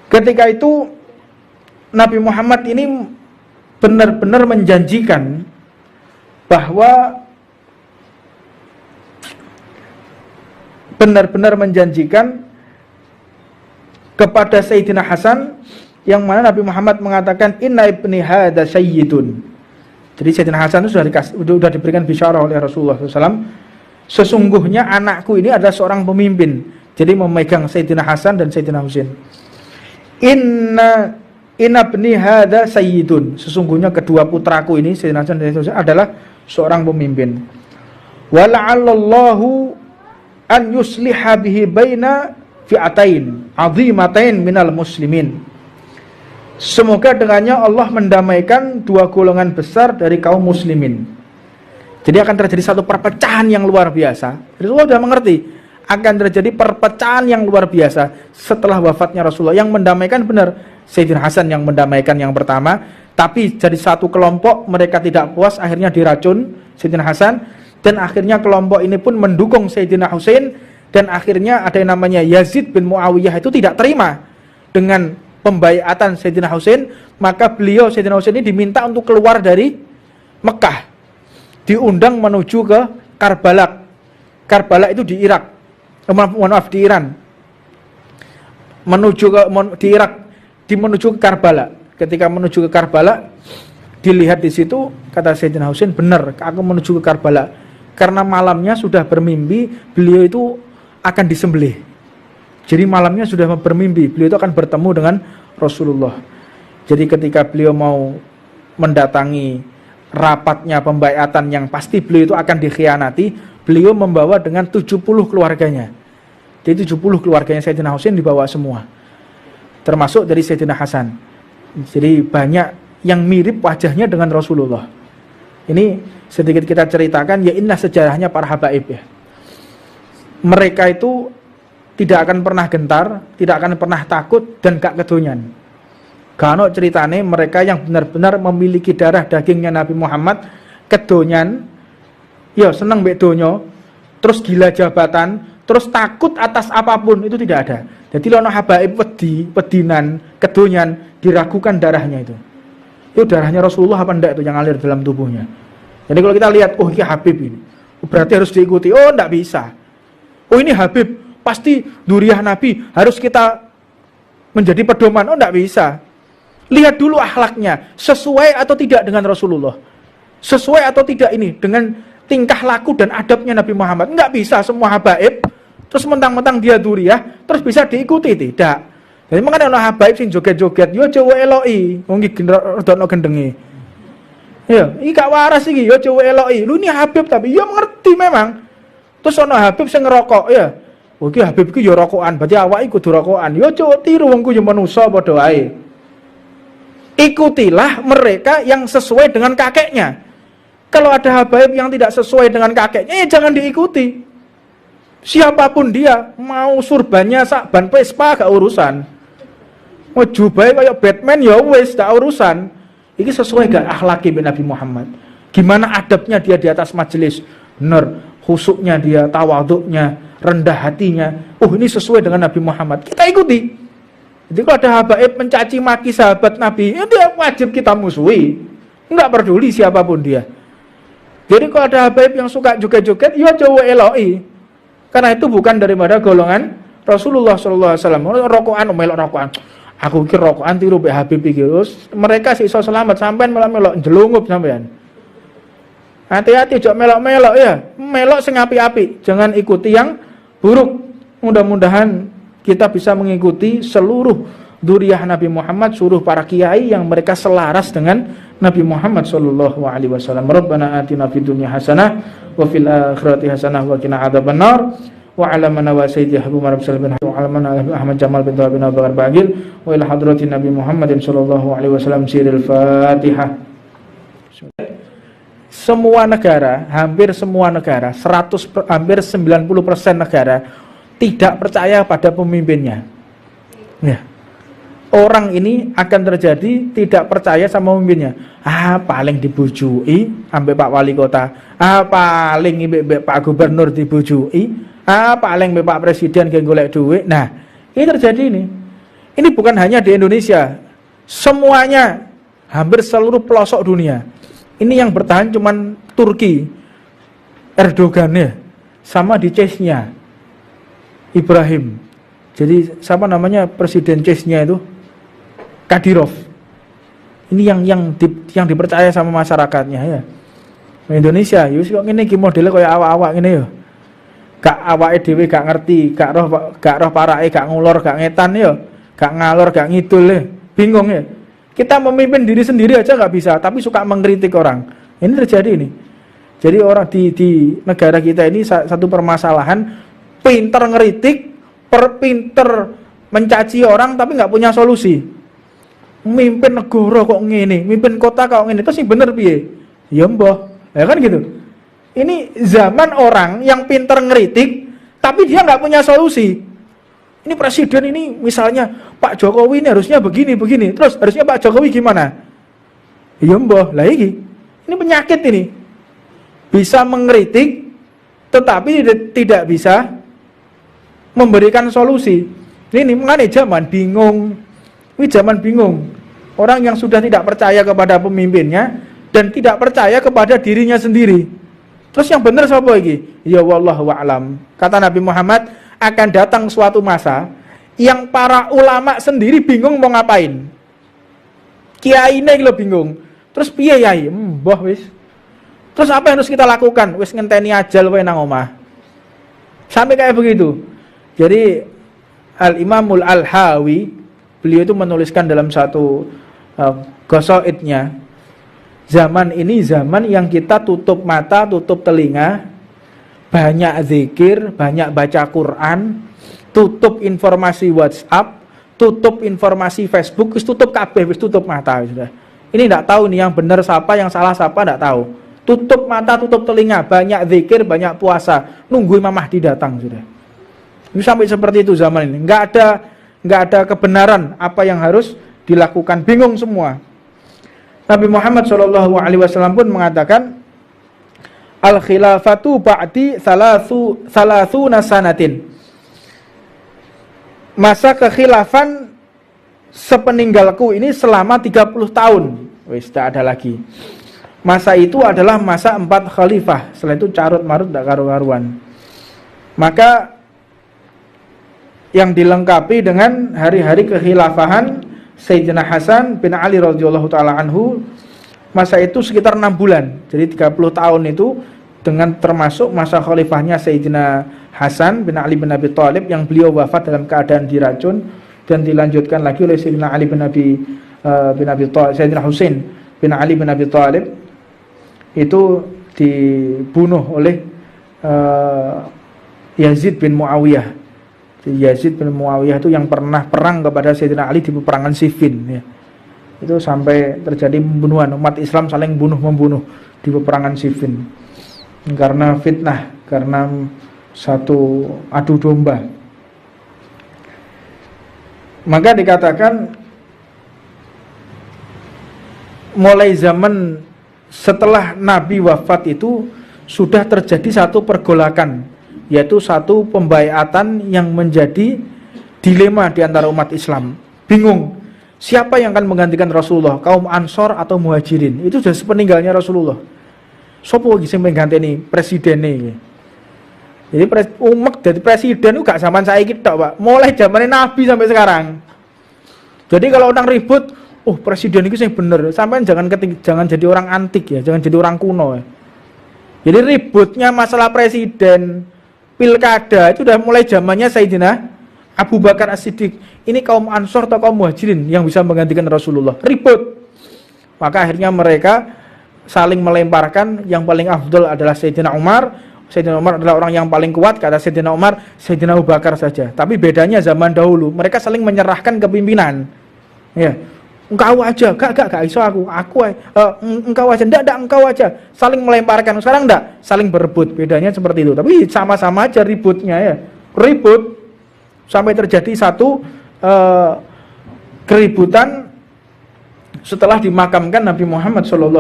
A: Ketika itu Nabi Muhammad ini benar-benar menjanjikan bahwa kepada Sayyidina Hasan, yang mana Nabi Muhammad mengatakan inna ibni hadza sayyidun. Jadi Sayyidina Hasan itu sudah diberikan bisyarah oleh Rasulullah SAW. Sesungguhnya anakku ini adalah seorang pemimpin. Jadi memegang Sayyidina Hasan dan Sayyidina Husain. Inna ibni hadza sayyidun. Sesungguhnya kedua putraku ini Sayyidina Hasan dan Sayyidina Husain adalah seorang pemimpin. Wa la'allallahu an yusliha bihi baina fi'atain 'azimatain minal muslimin. Semoga dengannya Allah mendamaikan dua golongan besar dari kaum muslimin. Jadi akan terjadi satu perpecahan yang luar biasa. Rasulullah sudah mengerti akan terjadi perpecahan yang luar biasa setelah wafatnya Rasulullah. Yang mendamaikan benar Sayyidina Hasan yang mendamaikan yang pertama, tapi jadi satu kelompok mereka tidak puas, akhirnya diracun Sayyidina Hasan, dan akhirnya kelompok ini pun mendukung Sayyidina Husain, dan akhirnya ada yang namanya Yazid bin Muawiyah itu tidak terima dengan pembaiatan Sayyidina Husain, maka beliau Sayyidina Husain ini diminta untuk keluar dari Mekah, diundang menuju ke Karbala. Karbala itu di Irak, maaf di Iran, menuju ke Karbala. Ketika menuju ke Karbala, dilihat di situ, kata Sayyidina Husain, benar, aku menuju ke Karbala karena malamnya sudah bermimpi beliau itu akan disembelih. Jadi malamnya sudah bermimpi beliau itu akan bertemu dengan Rasulullah. Jadi ketika beliau mau mendatangi rapatnya pembaiatan yang pasti beliau itu akan dikhianati, beliau membawa dengan 70 keluarganya. Jadi 70 keluarganya Sayyidina Husain dibawa semua, termasuk dari Sayyidina Hasan. Jadi banyak yang mirip wajahnya dengan Rasulullah. Ini sedikit kita ceritakan, ya inilah sejarahnya para habaib ya. Mereka itu tidak akan pernah gentar, tidak akan pernah takut, dan gak kedonyan. Karena ceritane mereka yang benar-benar memiliki darah dagingnya Nabi Muhammad, kedonyan, ya seneng mbek donya, terus gila jabatan, terus takut atas apapun, itu tidak ada. Jadi lono habaib wedinan, kedonyan, diragukan darahnya itu. Itu darahnya Rasulullah apa enggak itu yang ngalir dalam tubuhnya. Jadi kalau kita lihat, oh ini Habib ini, berarti harus diikuti. Oh enggak bisa. Oh ini Habib, pasti duriah Nabi, harus kita menjadi pedoman. Oh enggak bisa. Lihat dulu akhlaknya, sesuai atau tidak dengan Rasulullah, sesuai atau tidak ini dengan tingkah laku dan adabnya Nabi Muhammad. Enggak bisa semua habaib terus mentang-mentang dia duriah terus bisa diikuti, tidak. Jadi makanya ana habaib sing joget-joget yo cowo eloki, wong iki rodokno gendenge. Ya, iki gak waras iki yo cowo eloki. Lu ini Habib tapi yo ngerti memang. Terus ana Habib sing ngerokok ya. Oh iki Habib iki yo rokokan, berarti awake kudu rokokan. Yo cowo tiru wong ku yo manusa padha wae. Ikutilah mereka yang sesuai dengan kakeknya. Kalau ada habaib yang tidak sesuai dengan kakeknya, ya jangan diikuti. Siapapun dia, mau surbannya sakban Vespa gak urusan. Mau jubai kayak Batman ya wis gak urusan. Ini sesuai gak akhlaki Nabi Muhammad? Gimana adabnya dia di atas majelis? Benar, khusuknya dia, tawaduknya, rendah hatinya. Oh ini sesuai dengan Nabi Muhammad. Kita ikuti. Jadi kalau ada habaib mencaci maki sahabat Nabi, ya dia wajib kita musuhi. Enggak peduli siapapun dia. Jadi kalau ada habaib yang suka joget-joget, ya coba eloi. Karena itu bukan daripada golongan Rasulullah SAW. Rokokan, melok rokokan. Aku kira rokokan tiru be Habib iki. Mereka sih iso selamat sampean melok-melok jelungup sampean. Hati-hati jok melok-melok ya. Melok sing api-api, jangan ikuti yang buruk. Mudah-mudahan kita bisa mengikuti seluruh dzurriyyah Nabi Muhammad, seluruh para kiai yang mereka selaras dengan Nabi Muhammad sallallahu alaihi wasallam. Rabbana atina fid dunya hasanah wa fil akhirati hasanah wa qina adzabannar. Wa ala man wa sayyidi Habib Umar bin Salim wa ala man Ahmad Jamal bin Tawab bin Abu Bakar Bagil wa ila hadratin Nabi Muhammadin sallallahu alaihi wasallam siril Fatihah. Semua negara, hampir semua negara, hampir 90% negara tidak percaya pada pemimpinnya. Ya. Orang ini akan terjadi tidak percaya sama pemimpinnya. Paling dibujui ambek Pak Wali Kota. Paling ambek Pak Gubernur dibujui. Paling ambek Pak Presiden yang golek duit. Nah, ini terjadi ini. Ini bukan hanya di Indonesia. Semuanya, hampir seluruh pelosok dunia. Ini yang bertahan cuman Turki, Erdogan ya, sama di Chechnya. Ibrahim. Jadi siapa namanya presiden Chechnya itu? Kadyrov. Ini yang dipercaya sama masyarakatnya ya. Indonesia, yus kok ngene iki modele kaya awak-awak ngene ya. Gak awake dhewe gak ngerti, gak roh parake, gak ngulur, gak ngetan ya. Gak ngalor, gak ngidul ya. Bingung ya. Kita memimpin diri sendiri aja gak bisa, tapi suka mengkritik orang. Ini terjadi ini. Jadi orang di negara kita ini satu permasalahan, pinter ngeritik, pinter mencaci orang tapi nggak punya solusi. Mimpin negara kok ngene, mimpin kota kok ngene, terus sing bener piye? Ya mbah, ya kan gitu. Ini zaman orang yang pinter ngeritik tapi dia nggak punya solusi. Ini presiden ini misalnya Pak Jokowi ini harusnya begini, terus harusnya Pak Jokowi gimana? Ya mbah, lah ini penyakit ini. Bisa mengkritik tetapi tidak bisa memberikan solusi. Ini mengenai zaman bingung. Ini zaman bingung. Orang yang sudah tidak percaya kepada pemimpinnya dan tidak percaya kepada dirinya sendiri. Terus yang benar siapa lagi? Ya wallahu a'lam. Kata Nabi Muhammad, akan datang suatu masa yang para ulama sendiri bingung mau ngapain. Kiai ini lo bingung. Terus piye yai? Mbah wis. Terus apa yang harus kita lakukan? Wis ngenteni ajal wae nang omah. Sampai kayak begitu. Jadi Al-Imamul Al-Hawi, beliau itu menuliskan dalam satu ghasaidnya, zaman ini zaman yang kita tutup mata, tutup telinga, banyak zikir, banyak baca Quran, tutup informasi WhatsApp, tutup informasi Facebook, wis tutup kabeh, wis tutup mata sudah. Ini enggak tahu nih yang benar siapa, yang salah siapa enggak tahu. Tutup mata, tutup telinga, banyak zikir, banyak puasa, nunggu Imam Mahdi datang sudah. Ini sampai seperti itu zaman ini. Enggak ada kebenaran apa yang harus dilakukan, bingung semua. Nabi Muhammad SAW pun mengatakan, al-khilafatu ba'di salasuna sanatin. Masa kekhilafan sepeninggalku ini selama 30 tahun. Wis tak ada lagi. Masa itu adalah masa 4 khalifah. Setelah itu carut marut tak karu-karuan. Maka yang dilengkapi dengan hari-hari kekhilafahan Sayyidina Hasan bin Ali radhiyallahu taala anhu, masa itu sekitar 6 bulan. Jadi 30 tahun itu dengan termasuk masa khalifahnya Sayyidina Hasan bin Ali bin Abi Thalib yang beliau wafat dalam keadaan diracun, dan dilanjutkan lagi oleh Sayyidina Ali bin Abi Thalib, Sayyidina Husain bin Ali bin Abi Thalib itu dibunuh oleh Yazid bin Muawiyah. Yazid bin Muawiyah itu yang pernah perang kepada Sayyidina Ali di peperangan Siffin ya. Itu sampai terjadi pembunuhan, umat Islam saling bunuh-membunuh di peperangan Siffin karena fitnah, karena satu adu domba. Maka dikatakan mulai zaman setelah Nabi wafat itu sudah terjadi satu pergolakan, yaitu satu pembaiatan yang menjadi dilema di antara umat Islam. Bingung, siapa yang akan menggantikan Rasulullah, kaum Ansor atau Muhajirin? Itu sudah sepeninggalnya Rasulullah. Sopo lagi yang mengganteni presiden ini? Jadi umat jadi presiden itu gak zaman saya kita Pak, mulai zaman Nabi sampai sekarang. Jadi kalau orang ribut, oh presiden itu yang benar, sampai jangan jadi orang antik ya, jangan jadi orang kuno ya. Jadi ributnya masalah presiden, pilkada itu udah mulai zamannya Sayyidina Abu Bakar As-Siddiq. Ini kaum Ansor atau kaum Muhajirin yang bisa menggantikan Rasulullah. Ribut. Maka akhirnya mereka saling melemparkan, yang paling afdal adalah Sayyidina Umar. Sayyidina Umar adalah orang yang paling kuat, kata Sayyidina Umar, Sayyidina Abu Bakar saja. Tapi bedanya zaman dahulu, mereka saling menyerahkan kepimpinan. Ya. Engkau aja, gak iso aku engkau aja, enggak engkau aja, saling melemparkan. Sekarang enggak, saling berebut, bedanya seperti itu. Tapi sama-sama aja ributnya ya, ribut sampai terjadi satu keributan setelah dimakamkan Nabi Muhammad SAW.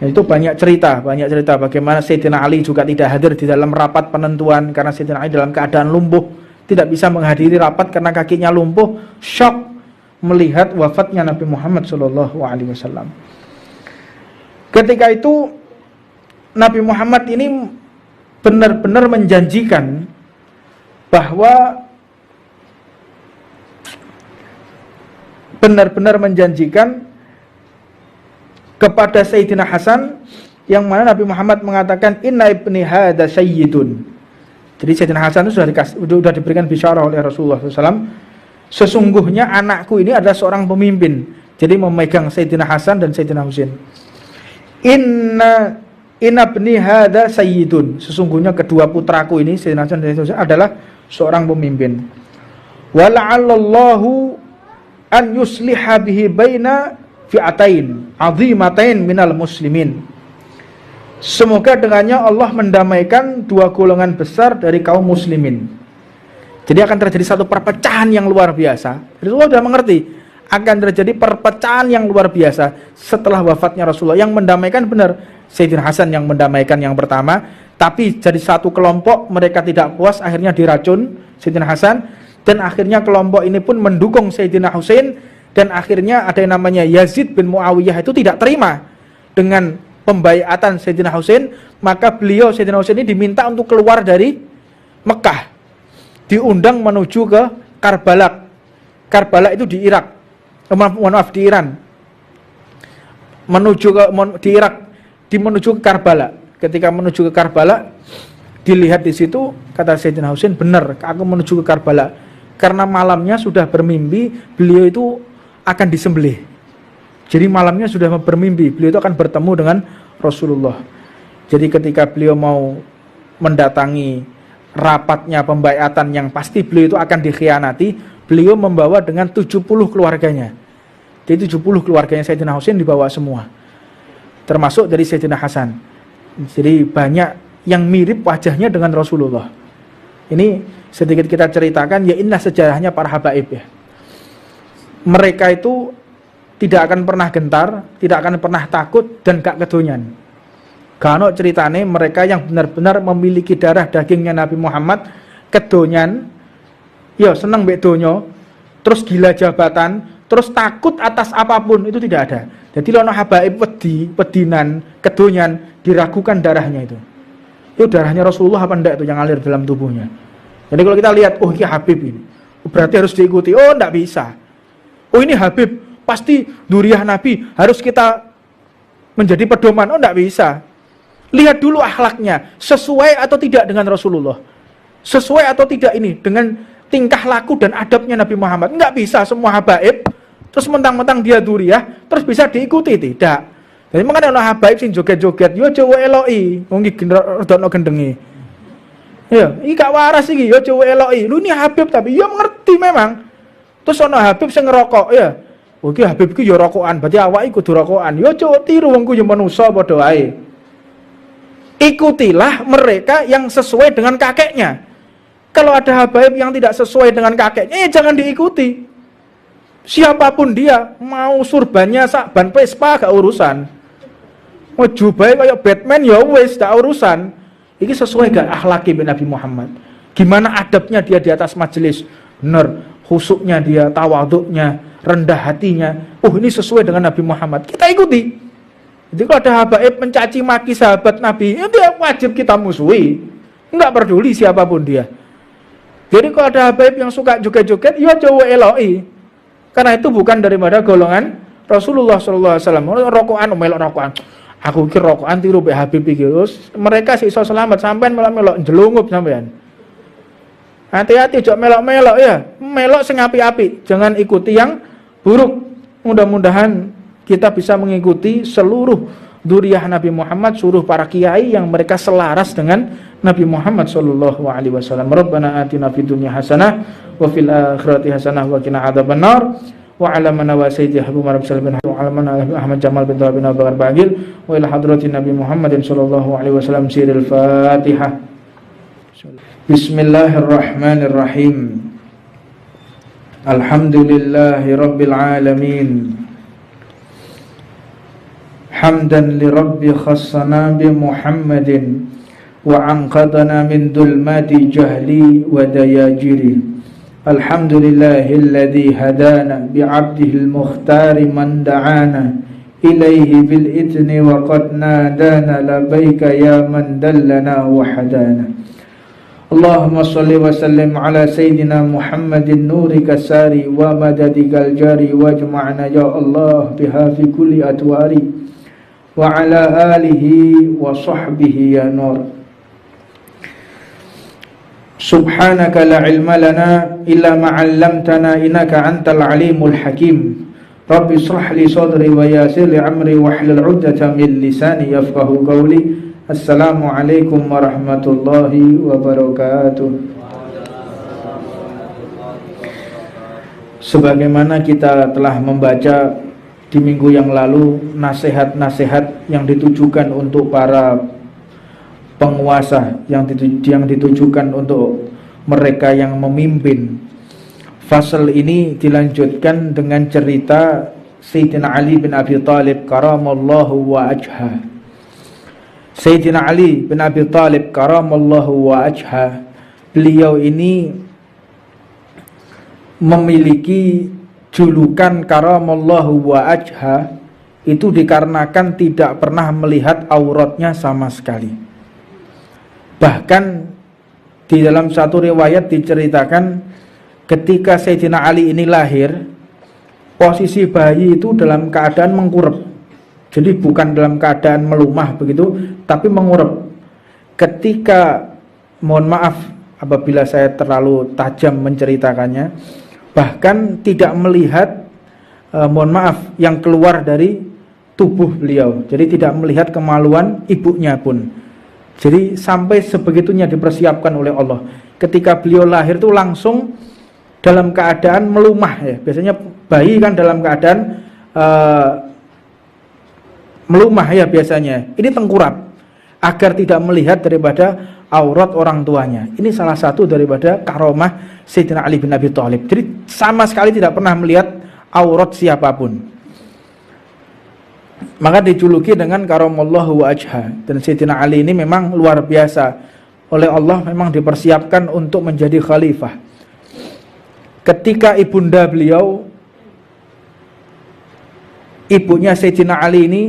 A: Itu banyak cerita bagaimana Sayyidina Ali juga tidak hadir di dalam rapat penentuan karena Sayyidina Ali dalam keadaan lumpuh, tidak bisa menghadiri rapat karena kakinya lumpuh, syok melihat wafatnya Nabi Muhammad SAW. Ketika itu Nabi Muhammad ini benar-benar menjanjikan kepada Sayyidina Hasan, yang mana Nabi Muhammad mengatakan inna ibni hadza sayyidun. Jadi Sayyidina Hasan itu sudah diberikan bisyarah oleh Rasulullah SAW. Sesungguhnya anakku ini adalah seorang pemimpin. Jadi memegang Sayyidina Hasan dan Sayyidina Husain. Inna ibni hadza sayyidun. Sesungguhnya kedua putraku ini, Sayyidina Hasan dan Sayyidina Husain, adalah seorang pemimpin. Wala'allallahu an yusliha bihi baina fi'atain 'azimatain minal muslimin. Semoga dengannya Allah mendamaikan dua golongan besar dari kaum muslimin. Jadi akan terjadi satu perpecahan yang luar biasa. Jadi Allah sudah mengerti akan terjadi perpecahan yang luar biasa setelah wafatnya Rasulullah. Yang mendamaikan benar Sayyidina Hasan yang mendamaikan yang pertama, tapi jadi satu kelompok mereka tidak puas, akhirnya diracun Sayyidina Hasan, dan akhirnya kelompok ini pun mendukung Sayyidina Husain, dan akhirnya ada yang namanya Yazid bin Muawiyah itu tidak terima dengan pembaiatan Sayyidina Husain, maka beliau Sayyidina Husain ini diminta untuk keluar dari Mekah, diundang menuju ke Karbala. Karbala itu di Irak, maaf di Iran, menuju ke Karbala. Ketika menuju ke Karbala, dilihat di situ, kata Sayyidina Husain, benar, aku menuju ke Karbala karena malamnya sudah bermimpi beliau itu akan disembelih. Jadi malamnya sudah bermimpi beliau itu akan bertemu dengan Rasulullah. Jadi ketika beliau mau mendatangi rapatnya pembaiatan yang pasti beliau itu akan dikhianati, beliau membawa dengan 70 keluarganya. Jadi 70 keluarganya Sayyidina Husain dibawa semua, termasuk dari Sayyidina Hasan. Jadi banyak yang mirip wajahnya dengan Rasulullah. Ini sedikit kita ceritakan, ya inilah sejarahnya para habaib ya. Mereka itu tidak akan pernah gentar, tidak akan pernah takut, dan gak kedonyan. Karena ceritane mereka yang benar-benar memiliki darah dagingnya Nabi Muhammad, kedonyan, ya seneng mbek donya, terus gila jabatan, terus takut atas apapun, itu tidak ada. Jadi lono habaib pedinan, kedonyan, diragukan darahnya itu. Itu darahnya Rasulullah apa enggak itu yang ngalir dalam tubuhnya. Jadi kalau kita lihat, oh ini Habib ini, berarti harus diikuti. Oh enggak bisa. Oh ini Habib, pasti duriah Nabi, harus kita menjadi pedoman. Oh enggak bisa. Lihat dulu akhlaknya, sesuai atau tidak dengan Rasulullah, sesuai atau tidak ini dengan tingkah laku dan adabnya Nabi Muhammad. Enggak bisa semua habaib terus mentang-mentang dia duriah terus bisa diikuti, tidak. Jadi makanya ana habaib sing joget-joget, yo cowo eloki, wong iki rodokno gendenge. Ya, iki gak waras iki, yo cowo eloki. Lu ini Habib tapi yo ngerti memang. Terus ana Habib sing ngerokok, ya. Oh iki Habib iki yo rokokan, berarti awake kudu rokokan. Yo cowo tiru wong ku yo manusa padha wae. Ikutilah mereka yang sesuai dengan kakeknya. Kalau ada habaib yang tidak sesuai dengan kakeknya, ya jangan diikuti. Siapapun dia, mau surbannya sakban Vespa gak urusan. Mau jubahe kayak Batman ya wis gak urusan. Iki sesuai gak akhlaki Nabi Muhammad? Gimana adabnya dia di atas majelis? Benar, khusuknya dia, tawaduknya, rendah hatinya. Oh ini sesuai dengan Nabi Muhammad. Kita ikuti. Jadi kalau ada habaib mencaci maki sahabat Nabi, ya dia wajib kita musuhi. Enggak peduli siapapun dia. Jadi kalau ada habaib yang suka joget-joget, ya coba eloi. Karena itu bukan daripada golongan Rasulullah sallallahu alaihi wasallam. Rokokan melok rokokan. Aku kira rokokan tiru be Habib iki. Mereka sih iso selamat sampean melok jelungup sampean. Hati-hati jok melok-melok ya. Melok sing apik-apik, jangan ikuti yang buruk. Mudah-mudahan kita bisa mengikuti seluruh dzurriyyah Nabi Muhammad, seluruh para kiai yang mereka selaras dengan Nabi Muhammad sallallahu alaihi wasallam. Rabbana atina fid dunya hasanah wa fil akhirati hasanah wa qina adzabannar. Wa ala mana wa sayyidi Habib Marab Salman wa ala mana Ahmad Jamal bin Tawab bin Bakar Bagil wa ila hadratin Nabi Muhammadin sallallahu alaihi wasallam. Siril Fatihah. Bismillahirrahmanirrahim. Alhamdulillahi rabbil alamin. Hamdan li rabbi khassana bi Muhammadin wa anqadana min dhulmati jahli wa dayajiri. Alhamdulillahilladzi hadana bi 'abdihil mukhtari man da'ana ilaihi bil idni wa qad nadana labbaika ya man dallana wa hadana. Allahumma salli wa sallim ala sayyidina Muhammadin nurika sari wa madadikal jari wajma'na ya Allah biha fi kulli atwari wa ala alihi wa sahbihi ya nur. Subhanaka la ilma lana illa ma 'allamtana innaka antal alimul hakim. Rabbi ishrah li sadri wa yassir li amri wahlul 'uqdatam min lisani yafqahu qawli. Assalamualaikum warahmatullahi wabarakatuh. Sebagaimana kita telah membaca di minggu yang lalu nasihat-nasihat yang ditujukan untuk para penguasa, yang ditujukan untuk mereka yang memimpin. Fasal ini dilanjutkan dengan cerita Sayyidina Ali bin Abi Thalib karamallahu wa ajha. Sayyidina Ali bin Abi Thalib karamallahu wa ajha, beliau ini memiliki julukan karamallahu wa ajha itu dikarenakan tidak pernah melihat auratnya sama sekali. Bahkan di dalam satu riwayat diceritakan ketika Sayyidina Ali ini lahir, posisi bayi itu dalam keadaan mengkurep. Jadi bukan dalam keadaan melumah begitu, tapi mengurep. Ketika, mohon maaf apabila saya terlalu tajam menceritakannya, bahkan tidak melihat mohon maaf yang keluar dari tubuh beliau. Jadi tidak melihat kemaluan ibunya pun. Jadi sampai sebegitunya dipersiapkan oleh Allah. Ketika beliau lahir itu langsung dalam keadaan melumah ya. Biasanya bayi kan dalam keadaan melumah ya biasanya. Ini tengkurap agar tidak melihat daripada aurat orang tuanya. Ini salah satu daripada karomah Sayyidina Ali bin Abi Thalib. Jadi sama sekali tidak pernah melihat aurat siapapun. Maka dijuluki dengan karamallahu wa ajha. Dan Sayyidina Ali ini memang luar biasa. Oleh Allah memang dipersiapkan untuk menjadi khalifah. Ketika ibunda beliau, ibunya Sayyidina Ali ini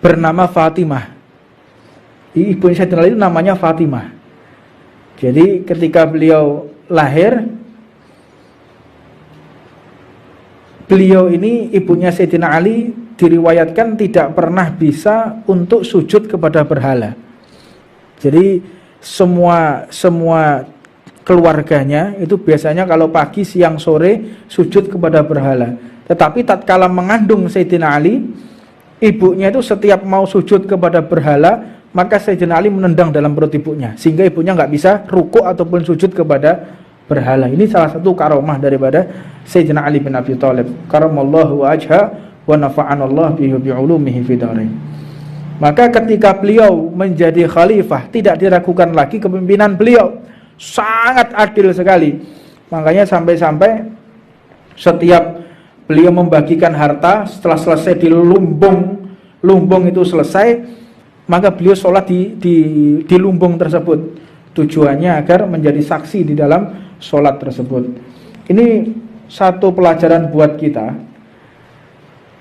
A: bernama Fatimah. Ibu Sayyidina Ali itu namanya Fatimah. Jadi ketika beliau lahir, beliau ini ibunya Sayyidina Ali diriwayatkan tidak pernah bisa untuk sujud kepada berhala. Jadi semua keluarganya itu biasanya kalau pagi, siang, sore sujud kepada berhala. Tetapi tatkala mengandung Sayyidina Ali, ibunya itu setiap mau sujud kepada berhala, maka Sayyidina Ali menendang dalam perut ibunya, sehingga ibunya nggak bisa rukuk ataupun sujud kepada berhala. Ini salah satu karomah daripada Sayyidina Ali bin Abi Thalib. Karamallahu wajha wa nafa'anallahu bihi bi'ulumihi fid dharain. Maka ketika beliau menjadi khalifah, tidak diragukan lagi kepemimpinan beliau. Sangat adil sekali. Makanya sampai-sampai setiap beliau membagikan harta, setelah selesai di lumbung itu selesai, maka beliau sholat di lumbung tersebut. Tujuannya agar menjadi saksi di dalam sholat tersebut. Ini satu pelajaran buat kita.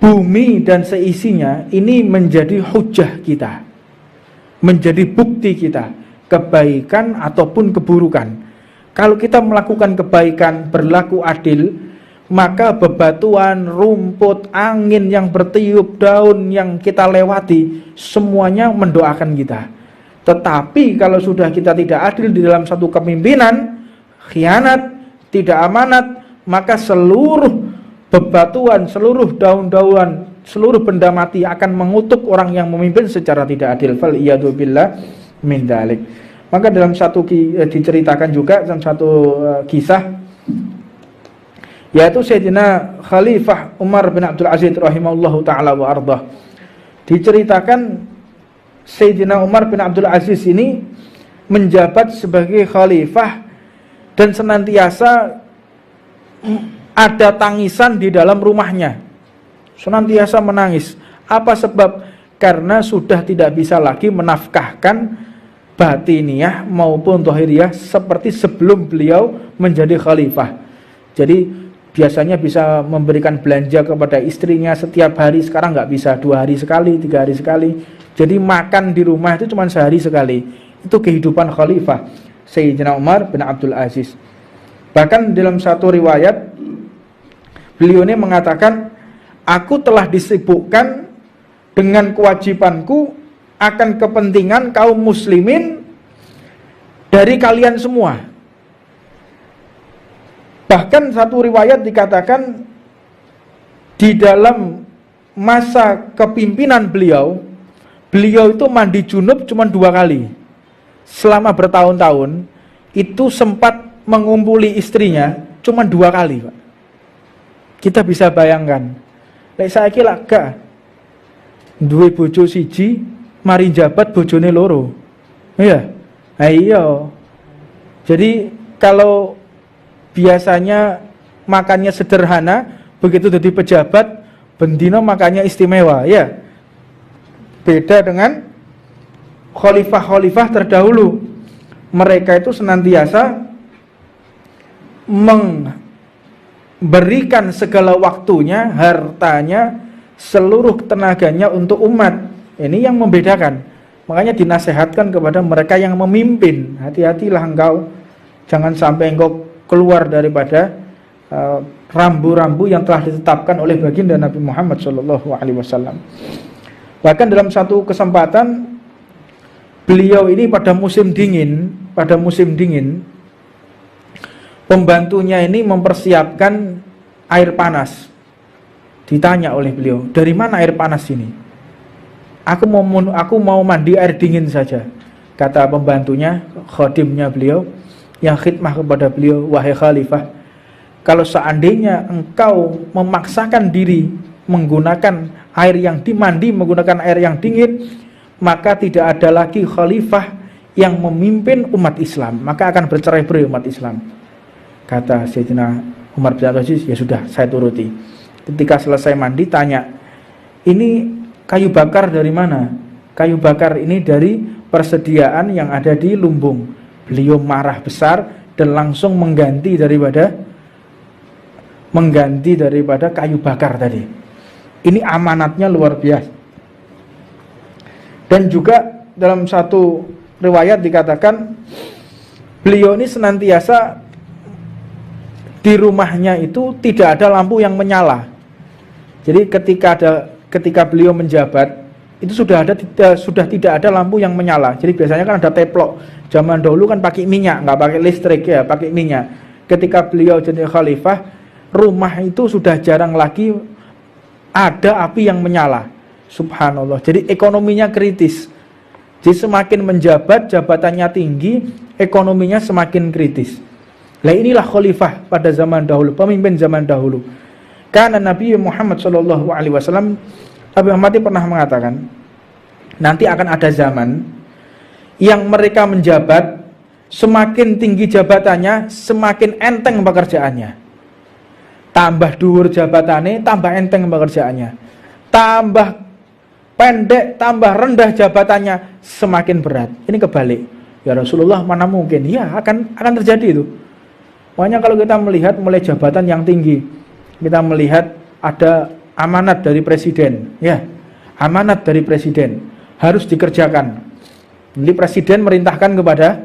A: Bumi dan seisinya ini menjadi hujah kita, menjadi bukti kita, kebaikan ataupun keburukan. Kalau kita melakukan kebaikan, berlaku adil, maka bebatuan, rumput, angin yang bertiup, daun yang kita lewati, semuanya mendoakan kita. Tetapi kalau sudah kita tidak adil di dalam satu kepemimpinan, khianat, tidak amanat, maka seluruh bebatuan, seluruh daun-daunan, seluruh benda mati akan mengutuk orang yang memimpin secara tidak adil. Fal iyadu billah min dzalik. Maka dalam satu diceritakan juga dalam satu kisah, yaitu Sayyidina Khalifah Umar bin Abdul Aziz rahimahullahu ta'ala wa ardah. Diceritakan Sayyidina Umar bin Abdul Aziz ini menjabat sebagai khalifah dan senantiasa ada tangisan di dalam rumahnya. Senantiasa menangis. Apa sebab? Karena sudah tidak bisa lagi menafkahkan batiniyah maupun zahiriyah seperti sebelum beliau menjadi khalifah. Jadi biasanya bisa memberikan belanja kepada istrinya setiap hari, sekarang nggak bisa, 2 hari sekali, 3 hari sekali. Jadi makan di rumah itu cuma sehari sekali. Itu kehidupan khalifah Sayyidina Umar bin Abdul Aziz. Bahkan dalam satu riwayat beliau ini mengatakan, aku telah disibukkan dengan kewajibanku akan kepentingan kaum muslimin dari kalian semua. Bahkan satu riwayat dikatakan di dalam masa kepimpinan beliau itu mandi junub cuma 2 kali. Selama bertahun-tahun itu sempat mengumpuli istrinya cuma 2 kali, Pak. Kita bisa bayangkan. Lek saiki lak gak duwe bojo siji, mari jabat bojone loro. Iya. Nah, iya. Jadi kalau biasanya makannya sederhana, begitu jadi pejabat, bendino makannya istimewa, ya. Beda dengan khalifah-khalifah terdahulu. Mereka itu senantiasa memberikan segala waktunya, hartanya, seluruh tenaganya untuk umat. Ini yang membedakan. Makanya dinasehatkan kepada mereka yang memimpin, hati-hatilah engkau, jangan sampai engkau keluar daripada rambu-rambu yang telah ditetapkan oleh baginda Nabi Muhammad SAW. Bahkan dalam satu kesempatan beliau ini pada musim dingin, pembantunya ini mempersiapkan air panas. Ditanya oleh beliau, dari mana air panas ini? Aku mau mandi air dingin saja. Kata pembantunya, khadimnya beliau, yang khidmah kepada beliau, wahai khalifah, kalau seandainya engkau memaksakan diri menggunakan air yang dimandi, menggunakan air yang dingin, maka tidak ada lagi khalifah yang memimpin umat Islam, maka akan bercerai-berai umat Islam. Kata Sayyidina Umar bin Abdul Aziz, ya sudah, saya turuti. Ketika selesai mandi, tanya, ini kayu bakar dari mana? Kayu bakar ini dari persediaan yang ada di lumbung. Beliau marah besar dan langsung mengganti daripada kayu bakar tadi. Ini amanatnya luar biasa. Dan juga dalam satu riwayat dikatakan beliau ini senantiasa di rumahnya itu tidak ada lampu yang menyala. Jadi ketika beliau menjabat itu sudah tidak ada lampu yang menyala. Jadi biasanya kan ada teplok. Zaman dahulu kan pakai minyak, nggak pakai listrik ya, pakai minyak. Ketika beliau jadi khalifah, rumah itu sudah jarang lagi ada api yang menyala. Subhanallah. Jadi ekonominya kritis. Jadi semakin menjabat, jabatannya tinggi, ekonominya semakin kritis. Lah inilah khalifah pada zaman dahulu, pemimpin zaman dahulu. Karena Nabi Muhammad SAW, Abu Hamadi pernah mengatakan, nanti akan ada zaman yang mereka menjabat, semakin tinggi jabatannya, semakin enteng pekerjaannya. Tambah dhuwur jabatannya, tambah enteng pekerjaannya. Tambah pendek, tambah rendah jabatannya, semakin berat. Ini kebalik. Ya Rasulullah, mana mungkin? Ya akan terjadi itu. Makanya kalau kita melihat mulai jabatan yang tinggi, kita melihat ada amanat dari presiden, ya, amanat dari presiden harus dikerjakan. Jadi presiden merintahkan kepada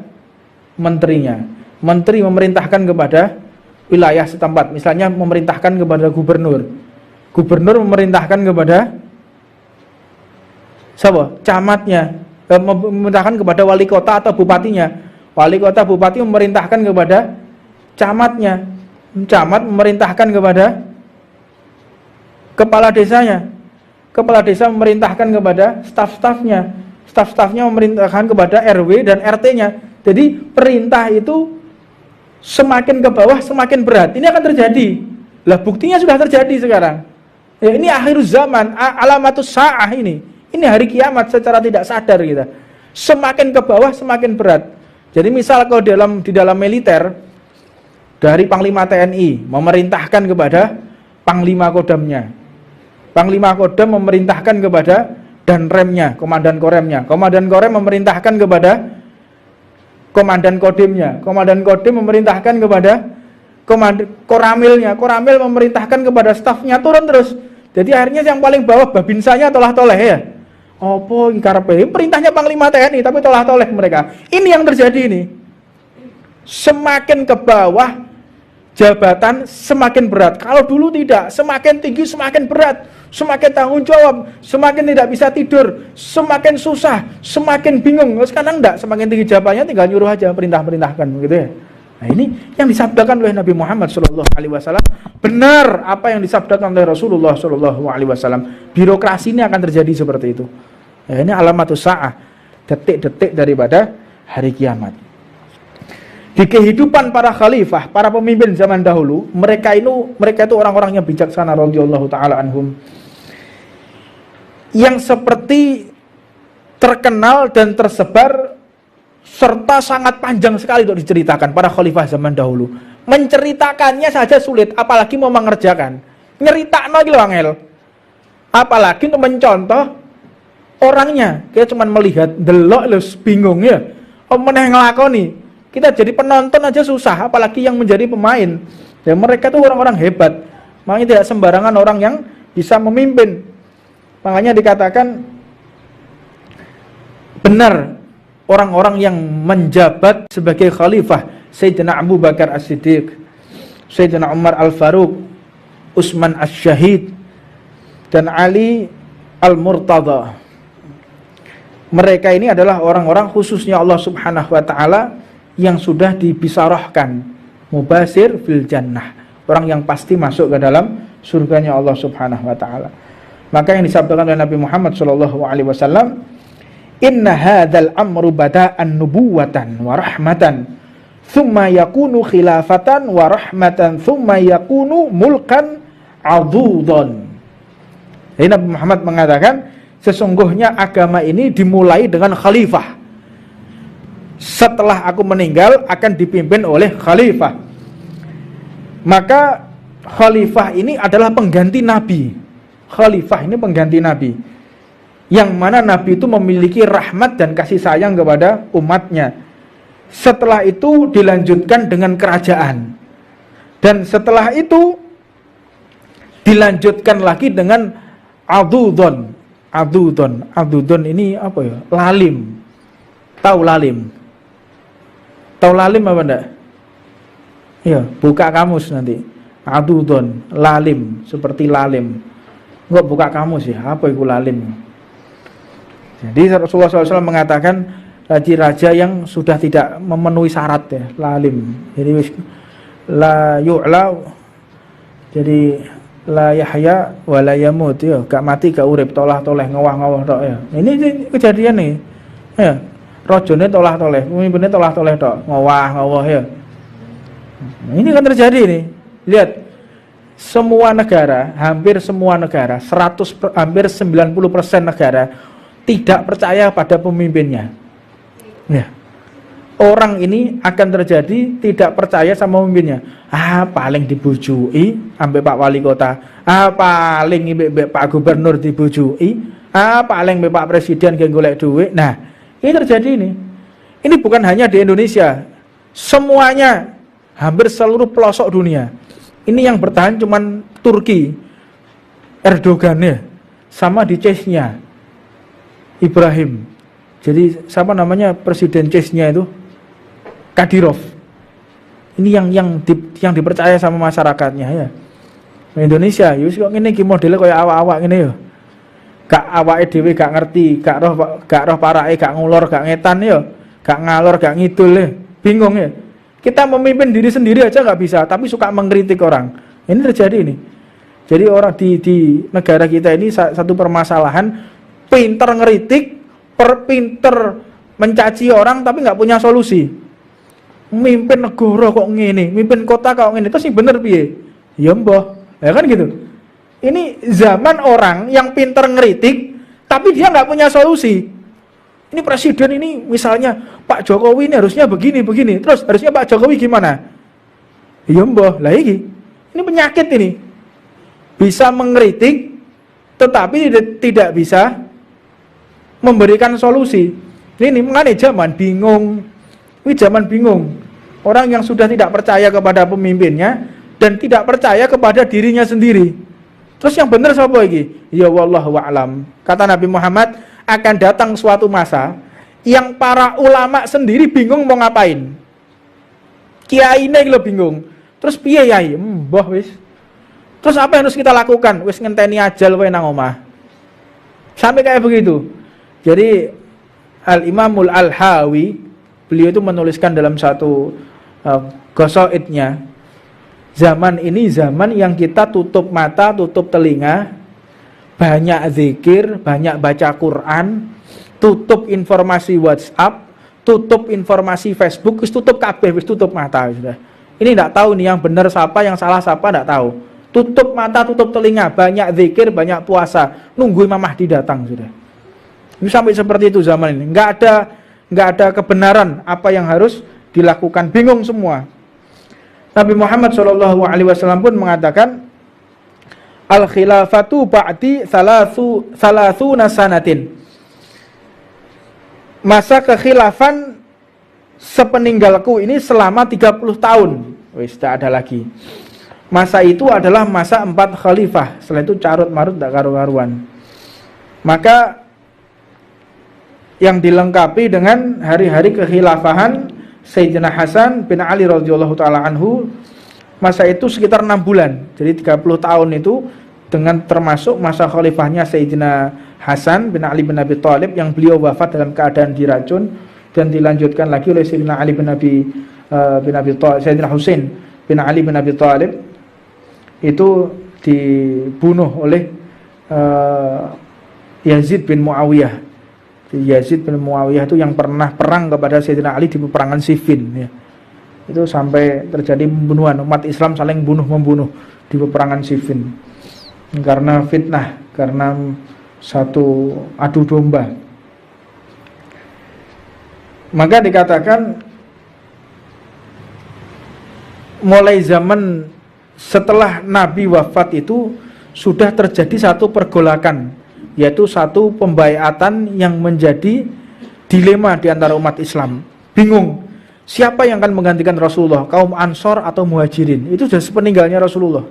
A: menterinya, menteri memerintahkan kepada wilayah setempat, misalnya memerintahkan kepada gubernur, gubernur memerintahkan kepada siapa? Camatnya, memerintahkan kepada wali kota atau bupatinya, wali kota bupati memerintahkan kepada camatnya, camat memerintahkan kepada kepala desanya, kepala desa memerintahkan kepada staf-stafnya, staf-stafnya memerintahkan kepada RW dan RT-nya. Jadi perintah itu semakin ke bawah semakin berat. Ini akan terjadi. Lah buktinya sudah terjadi sekarang. Ya, ini akhir zaman, alamatus sa'ah ini. Ini hari kiamat secara tidak sadar kita. Semakin ke bawah semakin berat. Jadi misal kalau di dalam militer, dari Panglima TNI memerintahkan kepada Panglima Kodamnya, Panglima Kodam memerintahkan kepada Danremnya, Komandan Koremnya, Komandan Korem memerintahkan kepada Komandan Kodimnya, Komandan Kodim memerintahkan kepada Koramilnya, Koramil memerintahkan kepada stafnya, turun terus. Jadi akhirnya yang paling bawah babinsanya tolah-toleh ya. Opo karepe perintahnya Panglima TNI tapi tolah-toleh mereka. Ini yang terjadi ini. Semakin ke bawah jabatan semakin berat. Kalau dulu tidak, semakin tinggi semakin berat, semakin tanggung jawab, semakin tidak bisa tidur, semakin susah, semakin bingung. Sekarang enggak, semakin tinggi jabatannya tinggal nyuruh aja, perintah-perintahkan gitu ya. Nah, ini yang disabdakan oleh Nabi Muhammad SAW. Benar apa yang disabdakan oleh Rasulullah SAW. Birokrasi ini akan terjadi seperti itu. Ya, ini alamatus sa'ah, detik-detik daripada hari kiamat. Di kehidupan para khalifah, para pemimpin zaman dahulu, mereka itu orang-orang yang bijaksana radhiyallahu taala anhum. Yang seperti terkenal dan tersebar serta sangat panjang sekali untuk diceritakan para khalifah zaman dahulu. Menceritakannya saja sulit, apalagi mau mengerjakan. Nyeritakno iki lho angel. Apalagi untuk mencontoh orangnya. Kita cuma melihat, delok lho bingung ya. Meneh nglakoni. Kita jadi penonton aja susah, apalagi yang menjadi pemain. Ya mereka itu orang-orang hebat. Makanya tidak sembarangan orang yang bisa memimpin. Makanya dikatakan benar orang-orang yang menjabat sebagai khalifah, Sayyidina Abu Bakar As-Siddiq, Sayyidina Umar Al-Faruq, Utsman Asy-Syahid, dan Ali Al-Murtada. Mereka ini adalah orang-orang khususnya Allah Subhanahu wa taala yang sudah dibisarahkan mubasir fil jannah, orang yang pasti masuk ke dalam surganya Allah Subhanahu wa taala. Maka yang disabdakan oleh Nabi Muhammad sallallahu alaihi wasallam, inna hadzal amru bada'an nubuwatan wa rahmatan thumma yakunu khilafatan wa rahmatan thumma yakunu mulkan 'adudan. Jadi Nabi Muhammad mengatakan sesungguhnya agama ini dimulai dengan khalifah. Setelah aku meninggal akan dipimpin oleh khalifah. Maka khalifah ini adalah pengganti nabi. Khalifah ini pengganti nabi, yang mana nabi itu memiliki rahmat dan kasih sayang kepada umatnya. Setelah itu dilanjutkan dengan kerajaan, dan setelah itu dilanjutkan lagi dengan adudon. Adudon ini apa ya? Lalim. Tahu lalim? Tahu lalim apa enggak? Iya, buka kamus nanti. Adudon, lalim, seperti lalim. Enggak buka kamus ya, apa itu lalim? Jadi Rasulullah SAW mengatakan raja-raja yang sudah tidak memenuhi syarat ya, lalim. Jadi la yu'la, jadi la yahya wa la yamut ya, gak mati gak urip, tolah-toleh ngowah-ngowah tok ya. Ini kejadian nih. Ya. Rajane tolah-toleh, pemimpinnya tolah-toleh tok, ngowah-ngowah ya. Nah, ini kan terjadi nih. Lihat, semua negara, hampir semua negara, hampir 90% negara tidak percaya pada pemimpinnya. Ya. Orang ini akan terjadi tidak percaya sama pemimpinnya. Paling dibujui sampai Pak Wali Kota. Paling Pak Gubernur dibujui. Paling Pak Presiden yang golek duit. Nah, ini terjadi ini. Ini bukan hanya di Indonesia. Semuanya, hampir seluruh pelosok dunia. Ini yang bertahan cuman Turki, Erdogan ya, sama di Chechnya, Ibrahim. Jadi siapa namanya presiden Chechnya itu? Kadyrov. Ini yang dipercaya sama masyarakatnya ya. Indonesia, yus kok ngene iki modele kaya awak-awak ngene ya. Gak awake dhewe gak ngerti, gak roh parake, gak ngulur, gak ngetan ya, gak ngalor, gak ngidul ya. Bingung ya. Kita memimpin diri sendiri aja gak bisa, tapi suka mengkritik orang. Ini terjadi ini. Jadi orang di negara kita ini satu permasalahan, pinter ngeritik, pinter mencaci orang tapi gak punya solusi. Mimpin negara kok ngene, mimpin kota kok ngene, terus sing bener piye? Ya mbah. Ya kan gitu. Ini zaman orang yang pinter ngeritik tapi dia nggak punya solusi. Ini presiden ini misalnya Pak Jokowi ini harusnya begini, terus harusnya Pak Jokowi gimana? Ya mbah, lah ini penyakit ini. Bisa mengkritik tetapi tidak bisa memberikan solusi. Ini mengenai zaman bingung. Ini zaman bingung. Orang yang sudah tidak percaya kepada pemimpinnya dan tidak percaya kepada dirinya sendiri. Terus yang benar siapa lagi? Ya wallahu a'lam. Kata Nabi Muhammad, akan datang suatu masa yang para ulama sendiri bingung mau ngapain. Kiai ini lo bingung. Terus piye yai? Mbah wis. Terus apa yang harus kita lakukan? Wis ngenteni ajal wae nang omah. Sampai kayak begitu. Jadi Al-Imamul Al-Hawi, beliau itu menuliskan dalam satu ghasaidnya, zaman ini zaman yang kita tutup mata, tutup telinga, banyak zikir, banyak baca Quran, tutup informasi WhatsApp, tutup informasi Facebook, wis tutup kabeh, wis tutup mata sudah. Ini enggak tahu nih yang benar siapa, yang salah siapa enggak tahu. Tutup mata, tutup telinga, banyak zikir, banyak puasa, nunggu Imam Mahdi datang sudah. Ini sampai seperti itu zaman ini. Enggak ada kebenaran apa yang harus dilakukan, bingung semua. Nabi Muhammad SAW pun mengatakan, al khilafatu ba'di salasuna sanatin. Masa kekhilafan sepeninggalku ini selama 30 tahun. Wis tidak ada lagi. Masa itu adalah masa 4 khalifah. Setelah itu carut marut tak karu-karuan. Maka yang dilengkapi dengan hari-hari kekhilafahan Sayyidina Hasan bin Ali radhiyallahu taala anhu, masa itu sekitar 6 bulan. Jadi 30 tahun itu dengan termasuk masa khalifahnya Sayyidina Hasan bin Ali bin Abi Thalib yang beliau wafat dalam keadaan diracun, dan dilanjutkan lagi oleh Sayyidina Ali bin Abi Thalib, Sayyidina Husain bin Ali bin Abi Thalib itu dibunuh oleh Yazid bin Muawiyah. Yazid bin Muawiyah itu yang pernah perang kepada Sayyidina Ali di peperangan Siffin ya. Itu sampai terjadi pembunuhan, umat Islam saling bunuh-membunuh di peperangan Siffin karena fitnah, karena satu adu domba. Maka dikatakan mulai zaman setelah Nabi wafat itu sudah terjadi satu pergolakan, yaitu satu pembaiatan yang menjadi dilema di antara umat Islam. Bingung siapa yang akan menggantikan Rasulullah, kaum Ansor atau Muhajirin. Itu sudah sepeninggalnya Rasulullah.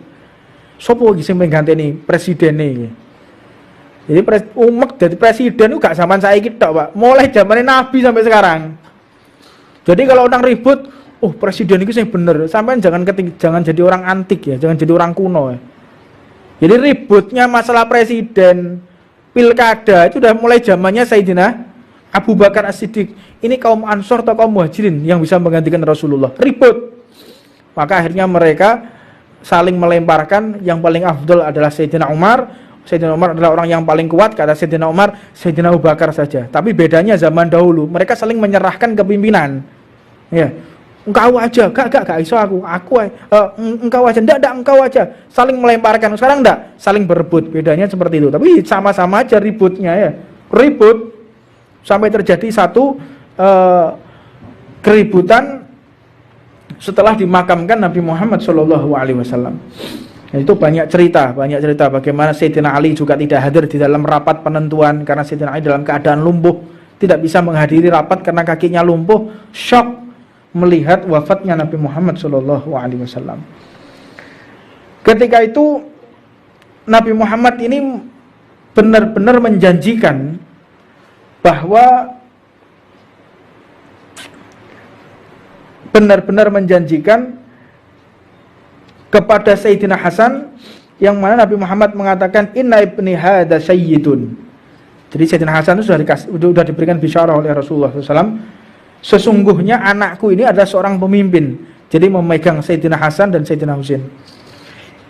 A: Sopo lagi sing mengganteni presiden ini. Jadi umek jadi presiden itu gak zaman saiki tok, Pak. Mulai zamannya Nabi sampai sekarang. Jadi kalau orang ribut, oh presiden itu yang bener, sampai jangan jadi orang antik ya, jangan jadi orang kuno ya. Jadi ributnya masalah presiden, pilkada itu udah mulai zamannya Sayyidina Abu Bakar As-Siddiq. Ini kaum Ansor atau kaum Muhajirin yang bisa menggantikan Rasulullah. Ribut. Maka akhirnya mereka saling melemparkan, yang paling afdol adalah Sayyidina Umar. Sayyidina Umar adalah orang yang paling kuat, kata Sayyidina Umar, Sayyidina Abu Bakar saja. Tapi bedanya zaman dahulu, mereka saling menyerahkan kepimpinan. Ya. Engkau aja, gak iso aku engkau aja, enggak engkau aja, saling melemparkan. Sekarang enggak, saling berebut, bedanya seperti itu. Tapi sama-sama aja ributnya ya, ribut sampai terjadi satu keributan setelah dimakamkan Nabi Muhammad SAW. Itu banyak cerita bagaimana Sayyidina Ali juga tidak hadir di dalam rapat penentuan karena Sayyidina Ali dalam keadaan lumpuh, tidak bisa menghadiri rapat karena kakinya lumpuh, syok melihat wafatnya Nabi Muhammad SAW. Ketika itu Nabi Muhammad ini benar-benar menjanjikan kepada Sayyidina Hasan, yang mana Nabi Muhammad mengatakan inna ibni hadza sayyidun. Jadi Sayyidina Hasan itu sudah diberikan bisyarah oleh Rasulullah SAW, sesungguhnya anakku ini adalah seorang pemimpin. Jadi memegang Sayyidina Hasan dan Sayyidina Husain.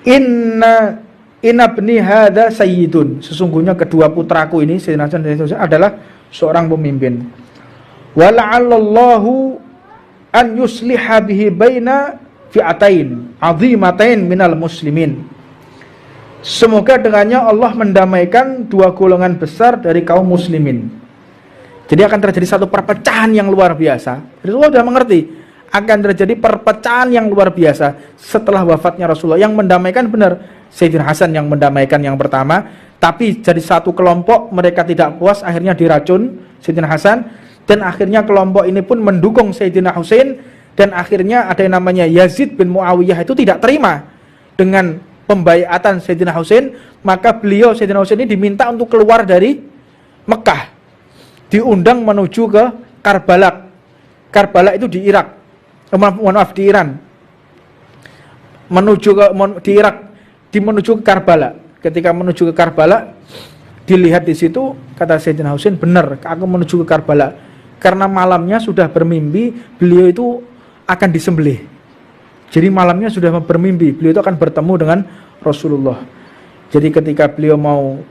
A: Inna ibni hadza sayyidun, sesungguhnya kedua putraku ini Sayyidina Hasan dan Sayyidina Husain adalah seorang pemimpin. Wa la'allallahu an yusliha bihi baina fi'atain azimatain minal muslimin. Semoga dengannya Allah mendamaikan dua golongan besar dari kaum muslimin. Jadi akan terjadi satu perpecahan yang luar biasa. Rasulullah sudah mengerti akan terjadi perpecahan yang luar biasa setelah wafatnya Rasulullah. Yang mendamaikan benar Sayyidina Hasan yang mendamaikan yang pertama, tapi jadi satu kelompok mereka tidak puas, akhirnya diracun Sayyidina Hasan, dan akhirnya kelompok ini pun mendukung Sayyidina Husain. Dan akhirnya ada yang namanya Yazid bin Muawiyah itu tidak terima dengan pembaiatan Sayyidina Husain, maka beliau Sayyidina Husain ini diminta untuk keluar dari Mekah, diundang menuju ke Karbala. Karbala itu di Irak, di Iran. Menuju ke Karbala. Ketika menuju ke Karbala, dilihat di situ, kata Sayyidina Husain, benar, aku menuju ke Karbala karena malamnya sudah bermimpi beliau itu akan disembelih. Jadi malamnya sudah bermimpi beliau itu akan bertemu dengan Rasulullah. Jadi ketika beliau mau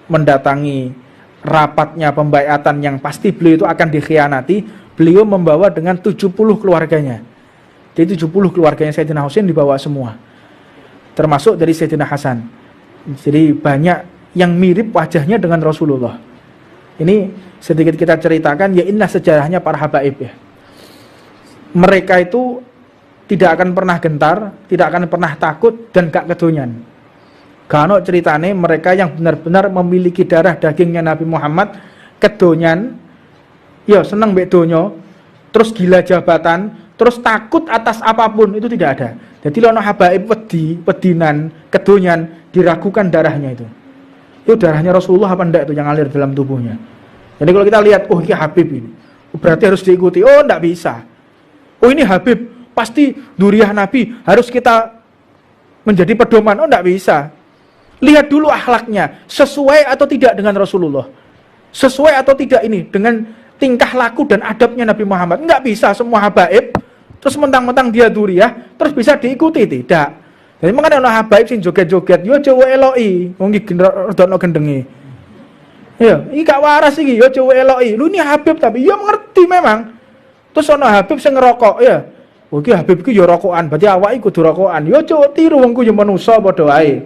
A: mendatangi rapatnya pembaiatan yang pasti beliau itu akan dikhianati, beliau membawa dengan 70 keluarganya. Jadi 70 keluarganya Sayyidina Husain dibawa semua, termasuk dari Sayyidina Hasan. Jadi banyak yang mirip wajahnya dengan Rasulullah. Ini sedikit kita ceritakan, ya inilah sejarahnya para habaib ya. Mereka itu tidak akan pernah gentar, tidak akan pernah takut, dan gak kedonyan. Karena ceritane mereka yang benar-benar memiliki darah dagingnya Nabi Muhammad, kedonyan, ya seneng mbek donya, terus gila jabatan, terus takut atas apapun, itu tidak ada. Jadi lono habaib pedinan, kedonyan, diragukan darahnya itu. Itu darahnya Rasulullah apa enggak itu yang ngalir dalam tubuhnya. Jadi kalau kita lihat, oh ini Habib ini, berarti harus diikuti. Oh enggak bisa. Oh ini Habib, pasti duriah Nabi, harus kita menjadi pedoman. Oh enggak bisa. Lihat dulu akhlaknya, sesuai atau tidak dengan Rasulullah. Sesuai atau tidak ini dengan tingkah laku dan adabnya Nabi Muhammad. Enggak bisa semua habaib terus mentang-mentang dia duriah terus bisa diikuti, tidak. Jadi makanya ana habaib sing joget-joget, yo cowo eloki, wong iki rodokno gendenge. Ya, iki gak waras iki, yo cowo eloki. Lu ini Habib tapi yo mengerti memang. Terus ana Habib sing ngerokok, ya. Oh iki Habib iki yo rokokan, berarti awake kudu rokokan. Yo cowo tiru wong ku yo manusa padha wae.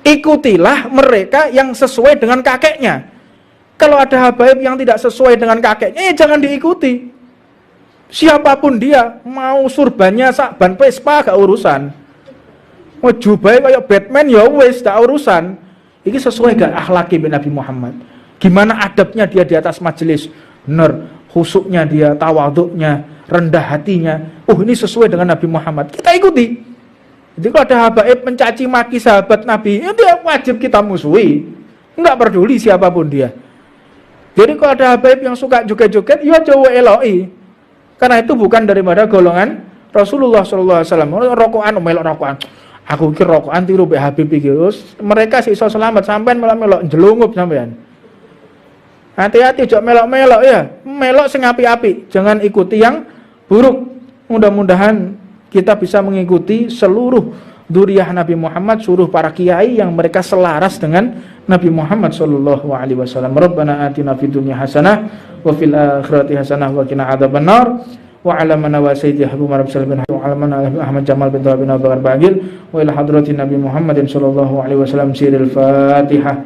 A: Ikutilah mereka yang sesuai dengan kakeknya. Kalau ada habaib yang tidak sesuai dengan kakeknya, ya jangan diikuti. Siapapun dia, mau surbannya sakban Vespa gak urusan, mau jubai kayak Batman ya wes gak urusan. Ini sesuai gak akhlaki Nabi Muhammad? Gimana adabnya dia di atas majelis? Benar, khusuknya dia, tawaduknya, rendah hatinya. Oh ini sesuai dengan Nabi Muhammad, kita ikuti. Jadi kalau ada habaib mencaci maki sahabat Nabi, ya dia wajib kita musuhi. Enggak peduli siapapun dia. Jadi kalau ada habaib yang suka joget-joget, ya coba eloi. Karena itu bukan daripada golongan Rasulullah SAW. Rokokan, melok rokokan. Aku kira rokokan tiru be Habib iki. Mereka sih iso selamat sampean melok jelungup sampean. Hati-hati ojo melok-melok ya. Melok sing api-api, jangan ikuti yang buruk. Mudah-mudahan kita bisa mengikuti seluruh duriah Nabi Muhammad, seluruh para kiai yang mereka selaras dengan Nabi Muhammad sallallahu alaihi wasallam. Rabbana atina fid dunya hasanah wa fil akhirati hasanah wa qina adzabannar. Wa ala man wa sayyidi Habib Arab Salman wa ala man Ahmad Jamal bin Abdul Bagir wa ila hadratin Nabi Muhammadin sallallahu alaihi wasallam siril Fatihah.